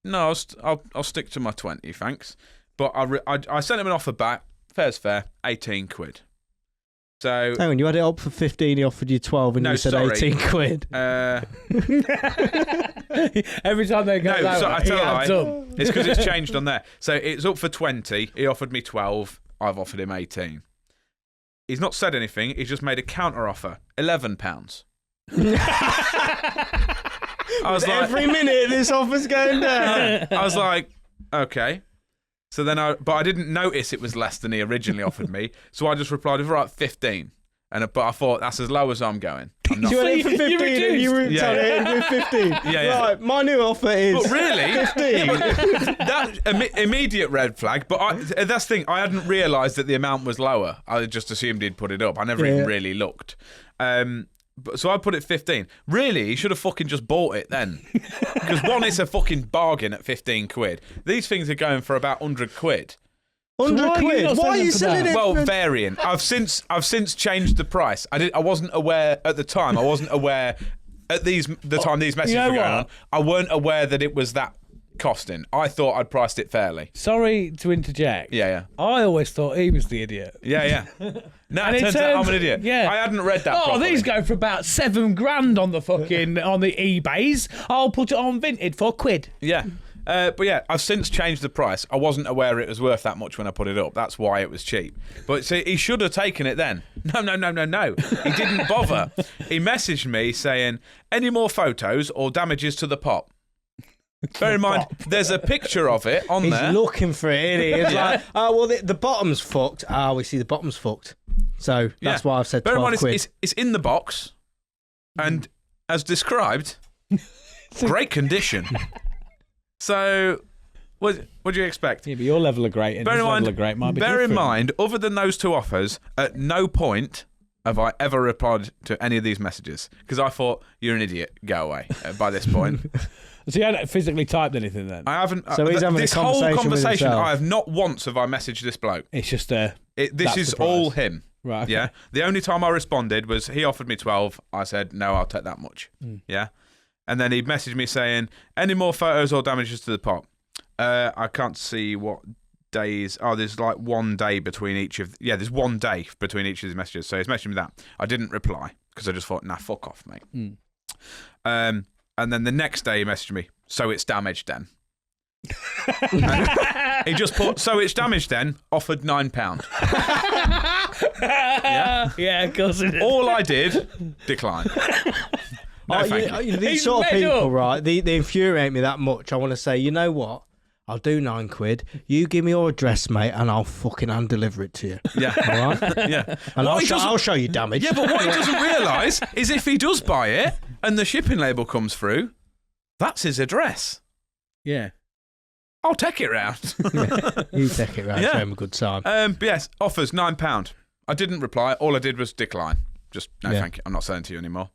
[SPEAKER 6] no, I'll stick to my 20, thanks. But I sent him an offer back. Fair's fair, 18 quid. So
[SPEAKER 3] Hang on, you had it up for 15, he offered you 12 and
[SPEAKER 6] No,
[SPEAKER 3] you said
[SPEAKER 6] sorry.
[SPEAKER 3] 18 quid.
[SPEAKER 1] Every time they go
[SPEAKER 6] No,
[SPEAKER 1] that
[SPEAKER 6] so
[SPEAKER 1] way,
[SPEAKER 6] I tell
[SPEAKER 1] he
[SPEAKER 6] a lie.
[SPEAKER 1] adds up.
[SPEAKER 6] It's because it's changed on there. So it's up for 20. He offered me 12. I've offered him 18. He's not said anything. He's just made a counter offer. £11. I was like,
[SPEAKER 3] Every minute this offer's going down.
[SPEAKER 6] I was like, okay. So then but I didn't notice it was less than he originally offered me. So I just replied, right, 15. But I thought that's as low as I'm going. I'm not.
[SPEAKER 3] You went in for
[SPEAKER 1] You
[SPEAKER 3] 15 and you
[SPEAKER 1] reduced.
[SPEAKER 3] turned it in with 15.
[SPEAKER 6] Yeah.
[SPEAKER 3] Right, my new offer is
[SPEAKER 6] But really,
[SPEAKER 3] 15.
[SPEAKER 6] that immediate red flag. But that's the thing. I hadn't realised that the amount was lower. I just assumed he'd put it up. I never even really looked. So I put it 15. Really, he should have fucking just bought it then. Because one, it's a fucking bargain at 15 quid. These things are going for about 100 quid.
[SPEAKER 3] 100
[SPEAKER 1] why are you
[SPEAKER 3] quid.
[SPEAKER 1] not
[SPEAKER 3] Why are
[SPEAKER 1] selling
[SPEAKER 3] you
[SPEAKER 1] for
[SPEAKER 3] selling
[SPEAKER 1] that?
[SPEAKER 3] it?
[SPEAKER 6] Well,
[SPEAKER 3] for-
[SPEAKER 6] varying. I've since changed the price. I wasn't aware at the time. I wasn't aware at the time these messages
[SPEAKER 1] know
[SPEAKER 6] were going
[SPEAKER 1] what?
[SPEAKER 6] on. I weren't aware that it was that costing. I thought I'd priced it fairly.
[SPEAKER 1] Sorry to interject.
[SPEAKER 6] Yeah.
[SPEAKER 1] I always thought he was the idiot.
[SPEAKER 6] Yeah. No,
[SPEAKER 1] And
[SPEAKER 6] it
[SPEAKER 1] it
[SPEAKER 6] turns out I'm
[SPEAKER 1] turns-
[SPEAKER 6] an idiot.
[SPEAKER 1] yeah.
[SPEAKER 6] I hadn't read that
[SPEAKER 1] Oh,
[SPEAKER 6] properly.
[SPEAKER 1] these go for about $7,000 on the fucking on the eBays. I'll put it on Vinted for £1.
[SPEAKER 6] Yeah. But yeah, I've since changed the price. I wasn't aware it was worth that much when I put it up. That's why it was cheap. But see, he should have taken it then. No. He didn't bother. He messaged me saying, any more photos or damages to the pop? Bear in mind, there's a picture of it on
[SPEAKER 3] He's
[SPEAKER 6] there.
[SPEAKER 3] looking for it, isn't he? It's like, oh, well, the bottom's fucked. Ah, we see the bottom's fucked. So that's why I've said
[SPEAKER 6] Bear in
[SPEAKER 3] 12
[SPEAKER 6] mind,
[SPEAKER 3] quid.
[SPEAKER 6] it's in the box, and as described, great condition. So, what do you expect?
[SPEAKER 1] Yeah, but your level of great and
[SPEAKER 6] Bear
[SPEAKER 1] his
[SPEAKER 6] in
[SPEAKER 1] level
[SPEAKER 6] mind,
[SPEAKER 1] of great might be
[SPEAKER 6] bear in
[SPEAKER 1] different.
[SPEAKER 6] mind, other than those two offers, at no point have I ever replied to any of these messages because I thought you're an idiot. Go away. By this point,
[SPEAKER 1] So you haven't physically typed anything then?
[SPEAKER 6] I haven't.
[SPEAKER 3] So he's having a
[SPEAKER 6] this whole
[SPEAKER 3] conversation with
[SPEAKER 6] conversation.
[SPEAKER 3] himself.
[SPEAKER 6] I have not once have I messaged this bloke.
[SPEAKER 1] It's just
[SPEAKER 6] This
[SPEAKER 1] That's
[SPEAKER 6] is
[SPEAKER 1] the price.
[SPEAKER 6] all him.
[SPEAKER 1] Right. Okay.
[SPEAKER 6] Yeah. The only time I responded was he offered me 12. I said no, I'll take that much. Yeah. And then he messaged me saying, any more photos or damages to the pop? I can't see what days. Oh, there's like 1 day between each of. Yeah, there's 1 day between each of these messages. So he's messaged me that. I didn't reply because I just thought, nah, fuck off, mate. And then the next day he messaged me, so it's damaged then. He just put, so it's damaged then, offered £9.
[SPEAKER 1] Yeah, of course it is.
[SPEAKER 6] All I did, decline. No, thank you.
[SPEAKER 3] These
[SPEAKER 1] He's
[SPEAKER 3] sort of
[SPEAKER 1] made
[SPEAKER 3] people,
[SPEAKER 1] up.
[SPEAKER 3] right? They infuriate me that much. I want to say, you know what? I'll do £9. You give me your address, mate, and I'll fucking hand deliver it to you.
[SPEAKER 6] Yeah.
[SPEAKER 3] All right?
[SPEAKER 6] Yeah.
[SPEAKER 3] And
[SPEAKER 6] What
[SPEAKER 3] I'll show you damage.
[SPEAKER 6] Yeah, but what he doesn't realise is if he does buy it and the shipping label comes through, that's his address.
[SPEAKER 1] Yeah.
[SPEAKER 6] I'll take it round.
[SPEAKER 3] You take it round,
[SPEAKER 6] Yeah.
[SPEAKER 3] show him a good time.
[SPEAKER 6] But yes, offers £9. I didn't reply. All I did was decline. Just, no,
[SPEAKER 3] Yeah.
[SPEAKER 6] thank you. I'm not selling to you anymore.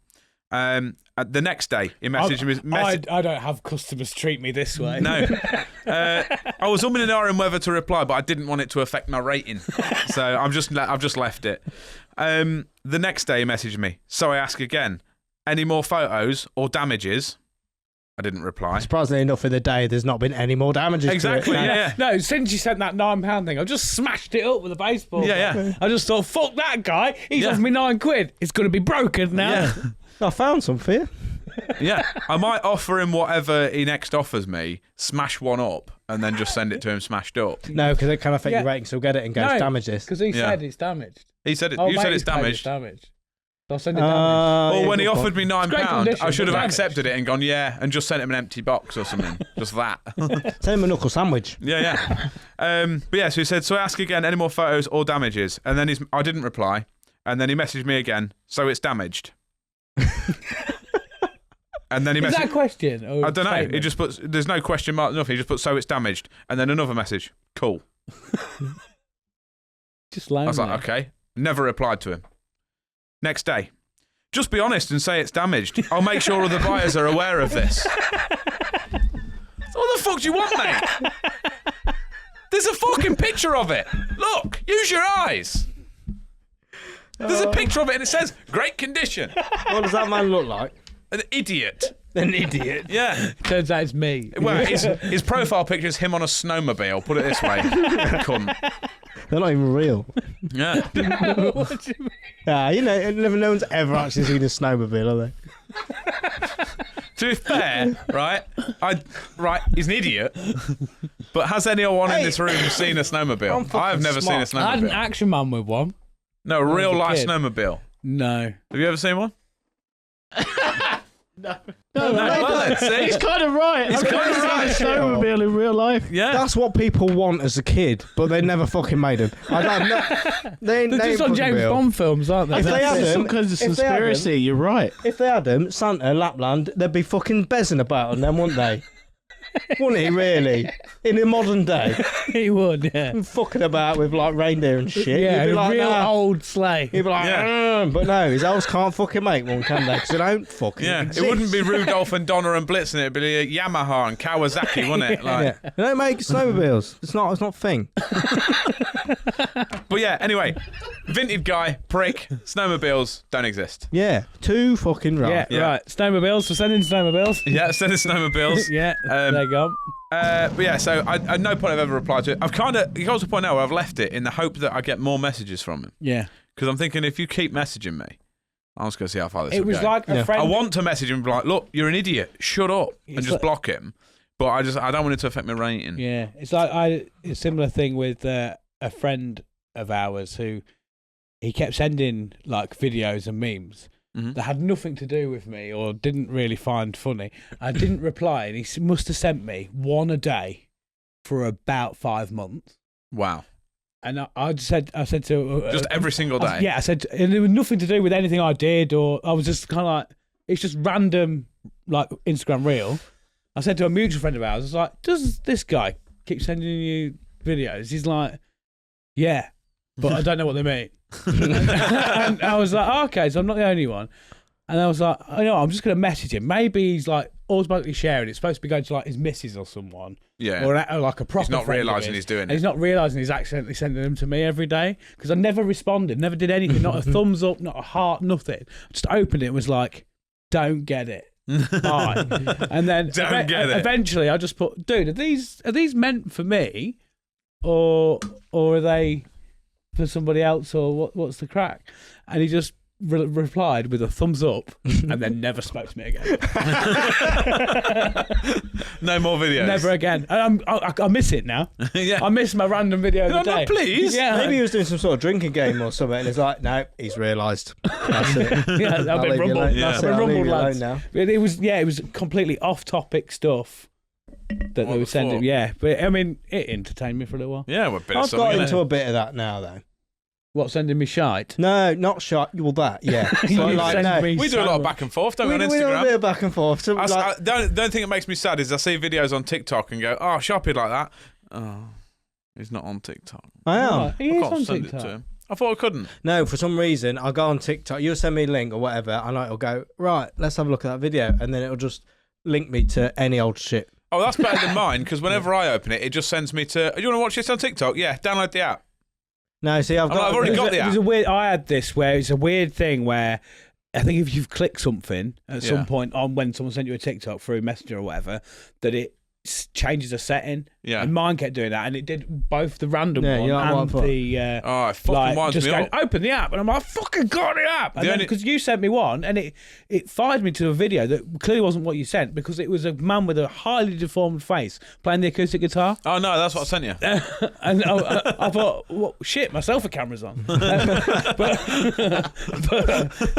[SPEAKER 6] The next day, he messaged me.
[SPEAKER 1] I don't have customers treat me this way.
[SPEAKER 6] No. I was umming and ahhing whether to reply, but I didn't want it to affect my rating. So I've just left it. The next day he messaged me. So I ask again, any more photos or damages? I didn't reply.
[SPEAKER 3] Surprisingly enough, in the day, there's not been any more damages
[SPEAKER 6] Exactly,
[SPEAKER 3] to it.
[SPEAKER 6] yeah.
[SPEAKER 1] No, since you sent that £9 thing, I've just smashed it up with a baseball.
[SPEAKER 6] Yeah,
[SPEAKER 1] bat.
[SPEAKER 6] yeah.
[SPEAKER 1] I just thought, fuck that guy. He's
[SPEAKER 6] Yeah.
[SPEAKER 1] offered me £9. It's going to be broken now.
[SPEAKER 6] Yeah.
[SPEAKER 3] I found some for you.
[SPEAKER 6] Yeah. I might offer him whatever he next offers me, smash one up, and then just send it to him smashed up.
[SPEAKER 3] No, because it can affect
[SPEAKER 1] Yeah.
[SPEAKER 3] your rating, so get it and go, damage this.
[SPEAKER 1] Because he
[SPEAKER 6] Yeah.
[SPEAKER 1] said it's damaged.
[SPEAKER 6] He said it.
[SPEAKER 1] Oh,
[SPEAKER 6] You said
[SPEAKER 1] mate,
[SPEAKER 6] it's
[SPEAKER 1] he's paid
[SPEAKER 6] damaged.
[SPEAKER 1] damaged. So I'll send it damaged.
[SPEAKER 6] Or
[SPEAKER 3] Yeah,
[SPEAKER 6] when he
[SPEAKER 3] good
[SPEAKER 6] offered
[SPEAKER 3] point.
[SPEAKER 6] me £9,
[SPEAKER 1] great condition,
[SPEAKER 6] I should have
[SPEAKER 1] but
[SPEAKER 6] accepted it and gone, yeah, and just sent him an empty box or something. Just that.
[SPEAKER 3] Send him a knuckle sandwich.
[SPEAKER 6] Yeah. But yeah, so he said, so I ask again, any more photos or damages? And then I didn't reply. And then he messaged me again, so it's damaged. And then he
[SPEAKER 1] Is that a
[SPEAKER 6] messaged.
[SPEAKER 1] question? Or
[SPEAKER 6] I don't know.
[SPEAKER 1] statement?
[SPEAKER 6] He just puts, there's no question mark, nothing. He just puts, so it's damaged. And then another message, cool.
[SPEAKER 1] Just lonely.
[SPEAKER 6] I was like, okay. Never replied to him. Next day, just be honest and say it's damaged. I'll make sure other buyers are aware of this. What the fuck do you want, mate? There's a fucking picture of it. Look, use your eyes. There's a picture of it and it says, great condition.
[SPEAKER 3] What does that man look like?
[SPEAKER 6] An idiot.
[SPEAKER 3] An idiot.
[SPEAKER 6] Yeah.
[SPEAKER 1] Turns out it's me.
[SPEAKER 6] Well, his profile picture is him on a snowmobile. Put it this way. Cunt.
[SPEAKER 3] They're not even real.
[SPEAKER 6] Yeah.
[SPEAKER 1] What do you mean?
[SPEAKER 3] No one's ever actually seen a snowmobile, are they?
[SPEAKER 6] To be fair, right, he's an idiot. But has anyone in this room seen a snowmobile?
[SPEAKER 3] fucking
[SPEAKER 6] I've never
[SPEAKER 3] smart.
[SPEAKER 6] seen a
[SPEAKER 1] I had an
[SPEAKER 6] snowmobile.
[SPEAKER 1] action man with one.
[SPEAKER 6] No, a real
[SPEAKER 1] as a
[SPEAKER 6] life
[SPEAKER 1] kid.
[SPEAKER 6] snowmobile.
[SPEAKER 1] No.
[SPEAKER 6] Have you ever seen one?
[SPEAKER 4] No,
[SPEAKER 6] Well, then, see?
[SPEAKER 4] he's kind of right.
[SPEAKER 6] He's
[SPEAKER 4] I've
[SPEAKER 6] kinda
[SPEAKER 4] never seen
[SPEAKER 6] right.
[SPEAKER 4] a snowmobile in real life.
[SPEAKER 6] Yeah.
[SPEAKER 3] That's what people want as a kid, but they never fucking made them. I don't know. They
[SPEAKER 1] They're just on
[SPEAKER 3] fucking
[SPEAKER 1] James
[SPEAKER 3] real.
[SPEAKER 1] Bond films, aren't they?
[SPEAKER 3] If they
[SPEAKER 1] That's
[SPEAKER 3] had
[SPEAKER 1] it.
[SPEAKER 3] them-
[SPEAKER 4] Some kind of
[SPEAKER 3] if they had
[SPEAKER 4] conspiracy. You're right.
[SPEAKER 3] If they had them, Santa and Lapland, they'd be fucking bezzing about on them, wouldn't they? Wouldn't he, really? In the modern day.
[SPEAKER 1] He would, yeah.
[SPEAKER 3] Fucking about with, like, reindeer and shit.
[SPEAKER 1] Yeah,
[SPEAKER 3] You'd be
[SPEAKER 1] a
[SPEAKER 3] like,
[SPEAKER 1] real
[SPEAKER 3] nah.
[SPEAKER 1] old sleigh.
[SPEAKER 3] He'd be like,
[SPEAKER 6] Yeah.
[SPEAKER 3] but no, his elves can't fucking make one, can they? Because they don't fucking
[SPEAKER 6] Yeah,
[SPEAKER 3] exist.
[SPEAKER 6] it wouldn't be Rudolph and Donner and Blitzen. It'd be Yamaha and Kawasaki, wouldn't it? Like,
[SPEAKER 3] Yeah. They don't make snowmobiles. It's not a thing.
[SPEAKER 6] But yeah, anyway, vintage guy, prick, snowmobiles don't exist.
[SPEAKER 3] Yeah. Too fucking right.
[SPEAKER 1] Yeah,
[SPEAKER 6] Yeah.
[SPEAKER 1] right. Snowmobiles, we're sending snowmobiles.
[SPEAKER 6] Yeah, send us snowmobiles.
[SPEAKER 1] Yeah,
[SPEAKER 6] Um,
[SPEAKER 1] there you go.
[SPEAKER 6] But yeah, so at no point I've ever replied to it. I've kind of, it got to the point now where I've left it in the hope that I get more messages from him.
[SPEAKER 1] Yeah.
[SPEAKER 6] Because I'm thinking if you keep messaging me, I'm just going to see how far this
[SPEAKER 1] It
[SPEAKER 6] will
[SPEAKER 1] was
[SPEAKER 6] go.
[SPEAKER 1] like a
[SPEAKER 3] Yeah.
[SPEAKER 1] friend.
[SPEAKER 6] I want to message him and be like, look, you're an idiot. Shut up. And
[SPEAKER 1] It's
[SPEAKER 6] just
[SPEAKER 1] like-
[SPEAKER 6] block him. But I don't want it to affect my rating.
[SPEAKER 1] Yeah, it's like a similar thing with a friend of ours who he kept sending like videos and memes
[SPEAKER 6] Mhm.
[SPEAKER 1] that had nothing to do with me or didn't really find funny. I didn't reply, and he must have sent me one a day for about 5 months.
[SPEAKER 6] Wow.
[SPEAKER 1] And I said to
[SPEAKER 6] Just every single day.
[SPEAKER 1] yeah, I said, and it was nothing to do with anything I did, or I was just kind of like, it's just random, like Instagram reel. I said to a mutual friend of ours, I was like, does this guy keep sending you videos? He's like, yeah, but I don't know what they mean. And I was like, oh, okay, so I'm not the only one. And I was like, I know, I'm just going to message him. Maybe he's like automatically sharing. It's supposed to be going to like his missus or someone.
[SPEAKER 6] Yeah.
[SPEAKER 1] Or like a proper
[SPEAKER 6] He's not
[SPEAKER 1] friend of
[SPEAKER 6] realising
[SPEAKER 1] his.
[SPEAKER 6] he's doing
[SPEAKER 1] And
[SPEAKER 6] it.
[SPEAKER 1] he's not realising he's accidentally sending them to me every day. Because I never responded, never did anything. Not a thumbs up, not a heart, nothing. Just opened it and was like, don't get it. Bye. And then
[SPEAKER 6] Don't get it.
[SPEAKER 1] eventually I just put, dude, are these meant for me? Or are they for somebody else? Or what's the crack? And he just replied with a thumbs up and then never spoke to me again.
[SPEAKER 6] No more videos.
[SPEAKER 1] Never again. And I miss it now.
[SPEAKER 6] Yeah.
[SPEAKER 1] I miss my random video of the day.
[SPEAKER 6] Please.
[SPEAKER 1] Yeah,
[SPEAKER 3] Maybe he was doing some sort of drinking game or something, and he's like, no, he's realised. That's it.
[SPEAKER 1] yeah, I've
[SPEAKER 3] I'll
[SPEAKER 1] been
[SPEAKER 3] leave you
[SPEAKER 1] rumbled.
[SPEAKER 3] alone.
[SPEAKER 6] Yeah.
[SPEAKER 1] I've
[SPEAKER 3] That's
[SPEAKER 1] been
[SPEAKER 3] it, I'll leave
[SPEAKER 1] rumbled,
[SPEAKER 3] you alone
[SPEAKER 1] lads.
[SPEAKER 3] now.
[SPEAKER 1] It was completely off-topic stuff. that they
[SPEAKER 6] What,
[SPEAKER 1] were sending.
[SPEAKER 6] before?
[SPEAKER 1] Yeah, but I mean, it entertained me for a little while.
[SPEAKER 6] Yeah, we're a bit of
[SPEAKER 3] I've
[SPEAKER 6] something,
[SPEAKER 3] got
[SPEAKER 6] innit?
[SPEAKER 3] into a bit of that now, though.
[SPEAKER 1] What, sending me shite?
[SPEAKER 3] No, not shot. Well, that, yeah.
[SPEAKER 1] You
[SPEAKER 3] So, like,
[SPEAKER 1] send
[SPEAKER 3] no.
[SPEAKER 1] me
[SPEAKER 6] We do a lot
[SPEAKER 1] so
[SPEAKER 6] of back and forth, don't we,
[SPEAKER 3] We
[SPEAKER 6] on
[SPEAKER 3] do a
[SPEAKER 6] Instagram?
[SPEAKER 3] bit of back and forth. So,
[SPEAKER 6] I
[SPEAKER 3] like,
[SPEAKER 6] don't think it makes me sad is I see videos on TikTok and go, oh, Sharpie like that. Oh, he's not on TikTok.
[SPEAKER 3] I am.
[SPEAKER 1] Right, he
[SPEAKER 6] I
[SPEAKER 1] is
[SPEAKER 6] can't
[SPEAKER 1] on
[SPEAKER 6] send it
[SPEAKER 1] TikTok.
[SPEAKER 6] to him. I thought I couldn't.
[SPEAKER 3] No, for some reason, I'll go on TikTok. You'll send me a link or whatever, and it'll go, right, let's have a look at that video. And then it'll just link me to any old shit.
[SPEAKER 6] Oh, that's better than mine because whenever I open it, it just sends me to. You want to watch this on TikTok? Yeah, download the app.
[SPEAKER 3] No, see, I've got.
[SPEAKER 6] I've already got the
[SPEAKER 1] It was
[SPEAKER 6] app.
[SPEAKER 1] a weird. I had this where it's a weird thing where I think if you've clicked something at some point on when someone sent you a TikTok through Messenger or whatever, that it changes a setting.
[SPEAKER 6] Yeah.
[SPEAKER 1] And mine kept doing that, and it did both the random
[SPEAKER 3] Yeah,
[SPEAKER 1] one
[SPEAKER 3] you're like,
[SPEAKER 1] and
[SPEAKER 3] what the fuck?
[SPEAKER 1] the.
[SPEAKER 6] Oh, it fucking
[SPEAKER 1] like,
[SPEAKER 6] winds
[SPEAKER 1] just
[SPEAKER 6] me
[SPEAKER 1] going,
[SPEAKER 6] up.
[SPEAKER 1] open the app, and I'm like, I fucking got the app. And
[SPEAKER 6] The
[SPEAKER 1] then
[SPEAKER 6] only-
[SPEAKER 1] because you sent me one, and it fired me to a video that clearly wasn't what you sent because it was a man with a highly deformed face playing the acoustic guitar.
[SPEAKER 6] Oh no, that's what I sent you.
[SPEAKER 1] And I thought, well, shit, my selfie camera's on. but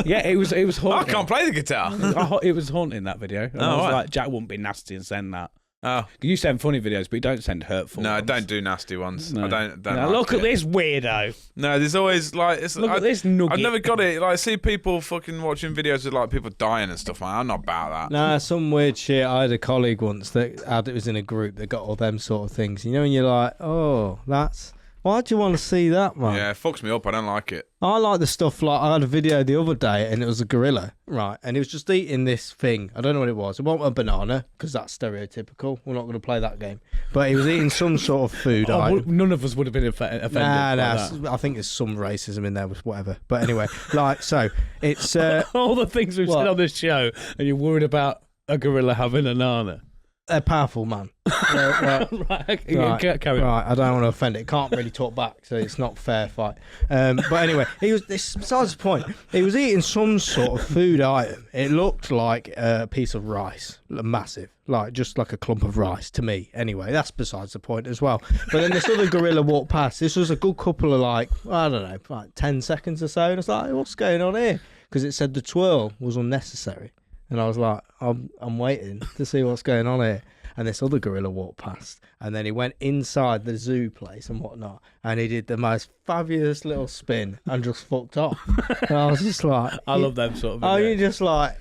[SPEAKER 1] yeah, it was
[SPEAKER 6] I
[SPEAKER 1] haunting.
[SPEAKER 6] can't play the guitar.
[SPEAKER 1] It was haunting, that video. And I was
[SPEAKER 6] right.
[SPEAKER 1] like, Jack wouldn't be nasty and send that.
[SPEAKER 6] Oh
[SPEAKER 1] You send funny videos, but you don't send hurtful
[SPEAKER 6] no, I
[SPEAKER 1] ones.
[SPEAKER 6] don't do nasty ones.
[SPEAKER 1] No.
[SPEAKER 6] I don't.
[SPEAKER 1] Now,
[SPEAKER 6] Like
[SPEAKER 1] look
[SPEAKER 6] it.
[SPEAKER 1] at this weirdo.
[SPEAKER 6] No, there's always like.
[SPEAKER 1] Look at this nugget.
[SPEAKER 6] I've never got it. Like, I see people fucking watching videos of like people dying and stuff. Like, I'm not about that.
[SPEAKER 3] Nah, some weird shit. I had a colleague once that it was in a group that got all them sort of things. You know, and you're like, oh, that's. Why do you want to see that, man?
[SPEAKER 6] Yeah, it fucks me up. I don't like it.
[SPEAKER 3] I like the stuff like I had a video the other day and it was a gorilla, right? And he was just eating this thing. I don't know what it was. It wasn't a banana because that's stereotypical. We're not going to play that game. But he was eating some sort of food item.
[SPEAKER 1] None of us would have been offended.
[SPEAKER 3] Nah,
[SPEAKER 1] by that.
[SPEAKER 3] I think there's some racism in there with whatever. But anyway, like, so it's
[SPEAKER 1] All the things we've
[SPEAKER 3] What?
[SPEAKER 1] said on this show, and you're worried about a gorilla having a nana.
[SPEAKER 3] a powerful man. Right,
[SPEAKER 1] Right, carry on.
[SPEAKER 3] right, I don't want to offend it. Can't really talk back, so it's not fair fight. But anyway, this besides the point. He was eating some sort of food item. It looked like a piece of rice, massive, like just like a clump of rice to me. Anyway, that's besides the point as well. But then this other gorilla walked past. This was a good couple of like, I don't know, like 10 seconds or so, and I was like, what's going on here? Because it said the twirl was unnecessary. And I was like, I'm waiting to see what's going on here. And this other gorilla walked past, and then he went inside the zoo place and whatnot, and he did the most fabulous little spin and just fucked off. And I was just like,
[SPEAKER 1] I love them sort of
[SPEAKER 3] oh,
[SPEAKER 1] videos.
[SPEAKER 3] you're just like,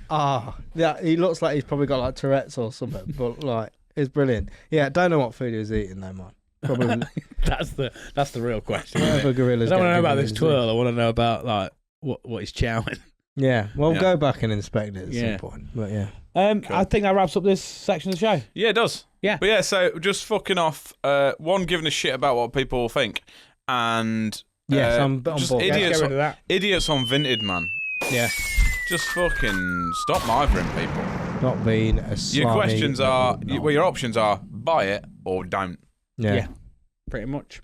[SPEAKER 3] yeah. He looks like he's probably got like Tourette's or something, but like, it's brilliant. Yeah, don't know what food he was eating though, man. Probably
[SPEAKER 1] That's the real question.
[SPEAKER 3] whatever
[SPEAKER 1] I
[SPEAKER 3] gorillas.
[SPEAKER 1] don't want to
[SPEAKER 3] get
[SPEAKER 1] know about
[SPEAKER 3] given
[SPEAKER 1] this
[SPEAKER 3] in the zoo.
[SPEAKER 1] twirl. I want to know about like what he's chowing.
[SPEAKER 3] Yeah, well,
[SPEAKER 6] Yeah.
[SPEAKER 3] go back and inspect it at
[SPEAKER 1] Yeah.
[SPEAKER 3] some point. But yeah.
[SPEAKER 1] I think that wraps up this section of the show.
[SPEAKER 6] Yeah, it does.
[SPEAKER 1] Yeah.
[SPEAKER 6] But yeah, so just fucking off. One, giving a shit about what people think, and
[SPEAKER 3] Yes, I'm on
[SPEAKER 6] just
[SPEAKER 3] board.
[SPEAKER 6] idiots.
[SPEAKER 1] Let's get rid of that.
[SPEAKER 6] Idiots on Vinted, man.
[SPEAKER 3] Yeah.
[SPEAKER 6] Just fucking stop mithering people.
[SPEAKER 3] Not being a
[SPEAKER 6] Your
[SPEAKER 3] slimy
[SPEAKER 6] questions are,
[SPEAKER 3] little
[SPEAKER 6] well, your options are buy it or don't.
[SPEAKER 3] Yeah.
[SPEAKER 1] Pretty much.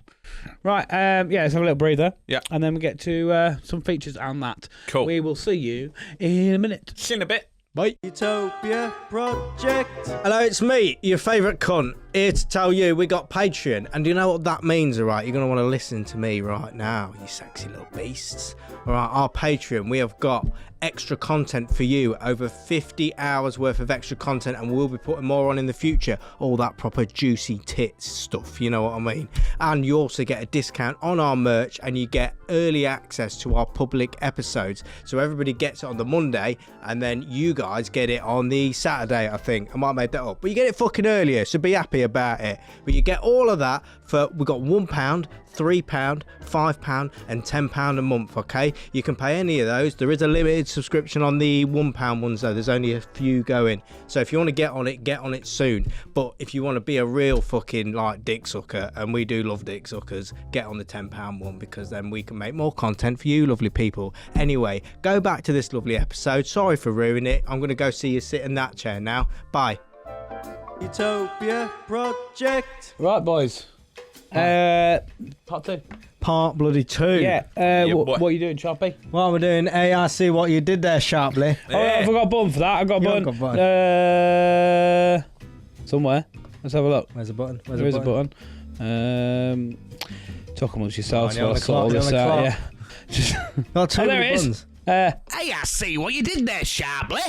[SPEAKER 1] Right, let's have a little breather.
[SPEAKER 6] Yeah.
[SPEAKER 1] And then we get to some features and that.
[SPEAKER 6] Cool.
[SPEAKER 1] We will see you in a minute.
[SPEAKER 6] See you in a bit.
[SPEAKER 3] Bye.
[SPEAKER 5] Utopia Project.
[SPEAKER 3] Hello, it's me, your favourite cunt, here to tell you we got Patreon. And do you know what that means, alright? You're going to want to listen to me right now, you sexy little beasts. Alright, our Patreon, we have got extra content for you, over 50 hours worth of extra content, and we'll be putting more on in the future. All that proper juicy tits stuff, you know what I mean? And you also get a discount on our merch, and you get early access to our public episodes. So everybody gets it on the Monday, and then you guys get it on the Saturday, I think. I might have made that up. But you get it fucking earlier, so be happy about it. But you get all of that for, we got £1, £3, £5 and £10 a month, okay? You can pay any of those. There is a limited subscription on the £1 ones though. There's only a few going. So if you want to get on it soon. But if you want to be a real fucking like dick sucker, and we do love dick suckers, get on the £10 one, because then we can make more content for you lovely people. Anyway, go back to this lovely episode. Sorry for ruining it. I'm going to go see you sit in that chair now. Bye.
[SPEAKER 5] Utopia Project.
[SPEAKER 1] Right, boys. Part 2.
[SPEAKER 3] Part bloody 2.
[SPEAKER 1] Yeah.
[SPEAKER 6] boy.
[SPEAKER 1] What are you doing, Choppy?
[SPEAKER 3] What am I doing? Hey, I see what you did there, Sharply.
[SPEAKER 1] Oh, I forgot a button for that. I got a
[SPEAKER 3] You
[SPEAKER 1] button.
[SPEAKER 3] got a
[SPEAKER 1] Somewhere. Let's have a look.
[SPEAKER 3] Where's the button?
[SPEAKER 1] There is a button. Talk amongst yourselves
[SPEAKER 3] Oh,
[SPEAKER 1] while I sort all this out. Yeah. Just,
[SPEAKER 3] Got two
[SPEAKER 1] there it is.
[SPEAKER 3] buttons.
[SPEAKER 1] Hey, I see what you did there, Sharply.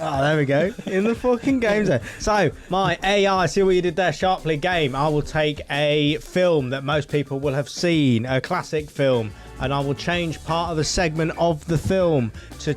[SPEAKER 3] Oh, there we go. In the fucking game zone. So, my AI, see what you did there, Sharply game. I will take a film that most people will have seen, a classic film, and I will change part of the segment of the film to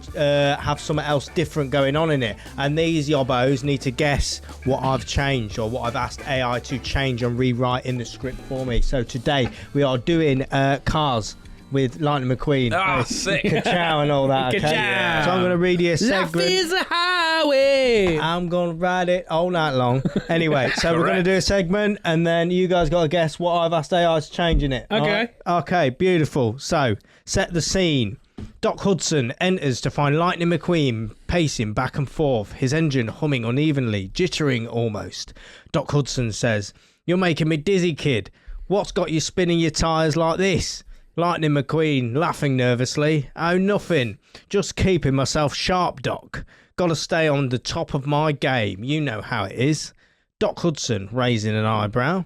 [SPEAKER 3] have something else different going on in it. And these yobbos need to guess what I've changed or what I've asked AI to change and rewrite in the script for me. So today we are doing Cars with Lightning McQueen.
[SPEAKER 6] Ah, sick.
[SPEAKER 3] Ka-chow and all that. Okay?
[SPEAKER 1] Ka-chow.
[SPEAKER 3] So I'm going to read you a segment.
[SPEAKER 1] Life is a highway.
[SPEAKER 3] I'm going to ride it all night long. Anyway, so we're going to do a segment and then you guys got to guess what I've asked AI to change in it.
[SPEAKER 1] Okay.
[SPEAKER 3] All right? Okay, beautiful. So, set the scene. Doc Hudson enters to find Lightning McQueen pacing back and forth, his engine humming unevenly, jittering almost. Doc Hudson says, "You're making me dizzy, kid. What's got you spinning your tyres like this?" Lightning McQueen, laughing nervously. "Oh, nothing. Just keeping myself sharp, Doc. Gotta stay on the top of my game. You know how it is." Doc Hudson, raising an eyebrow.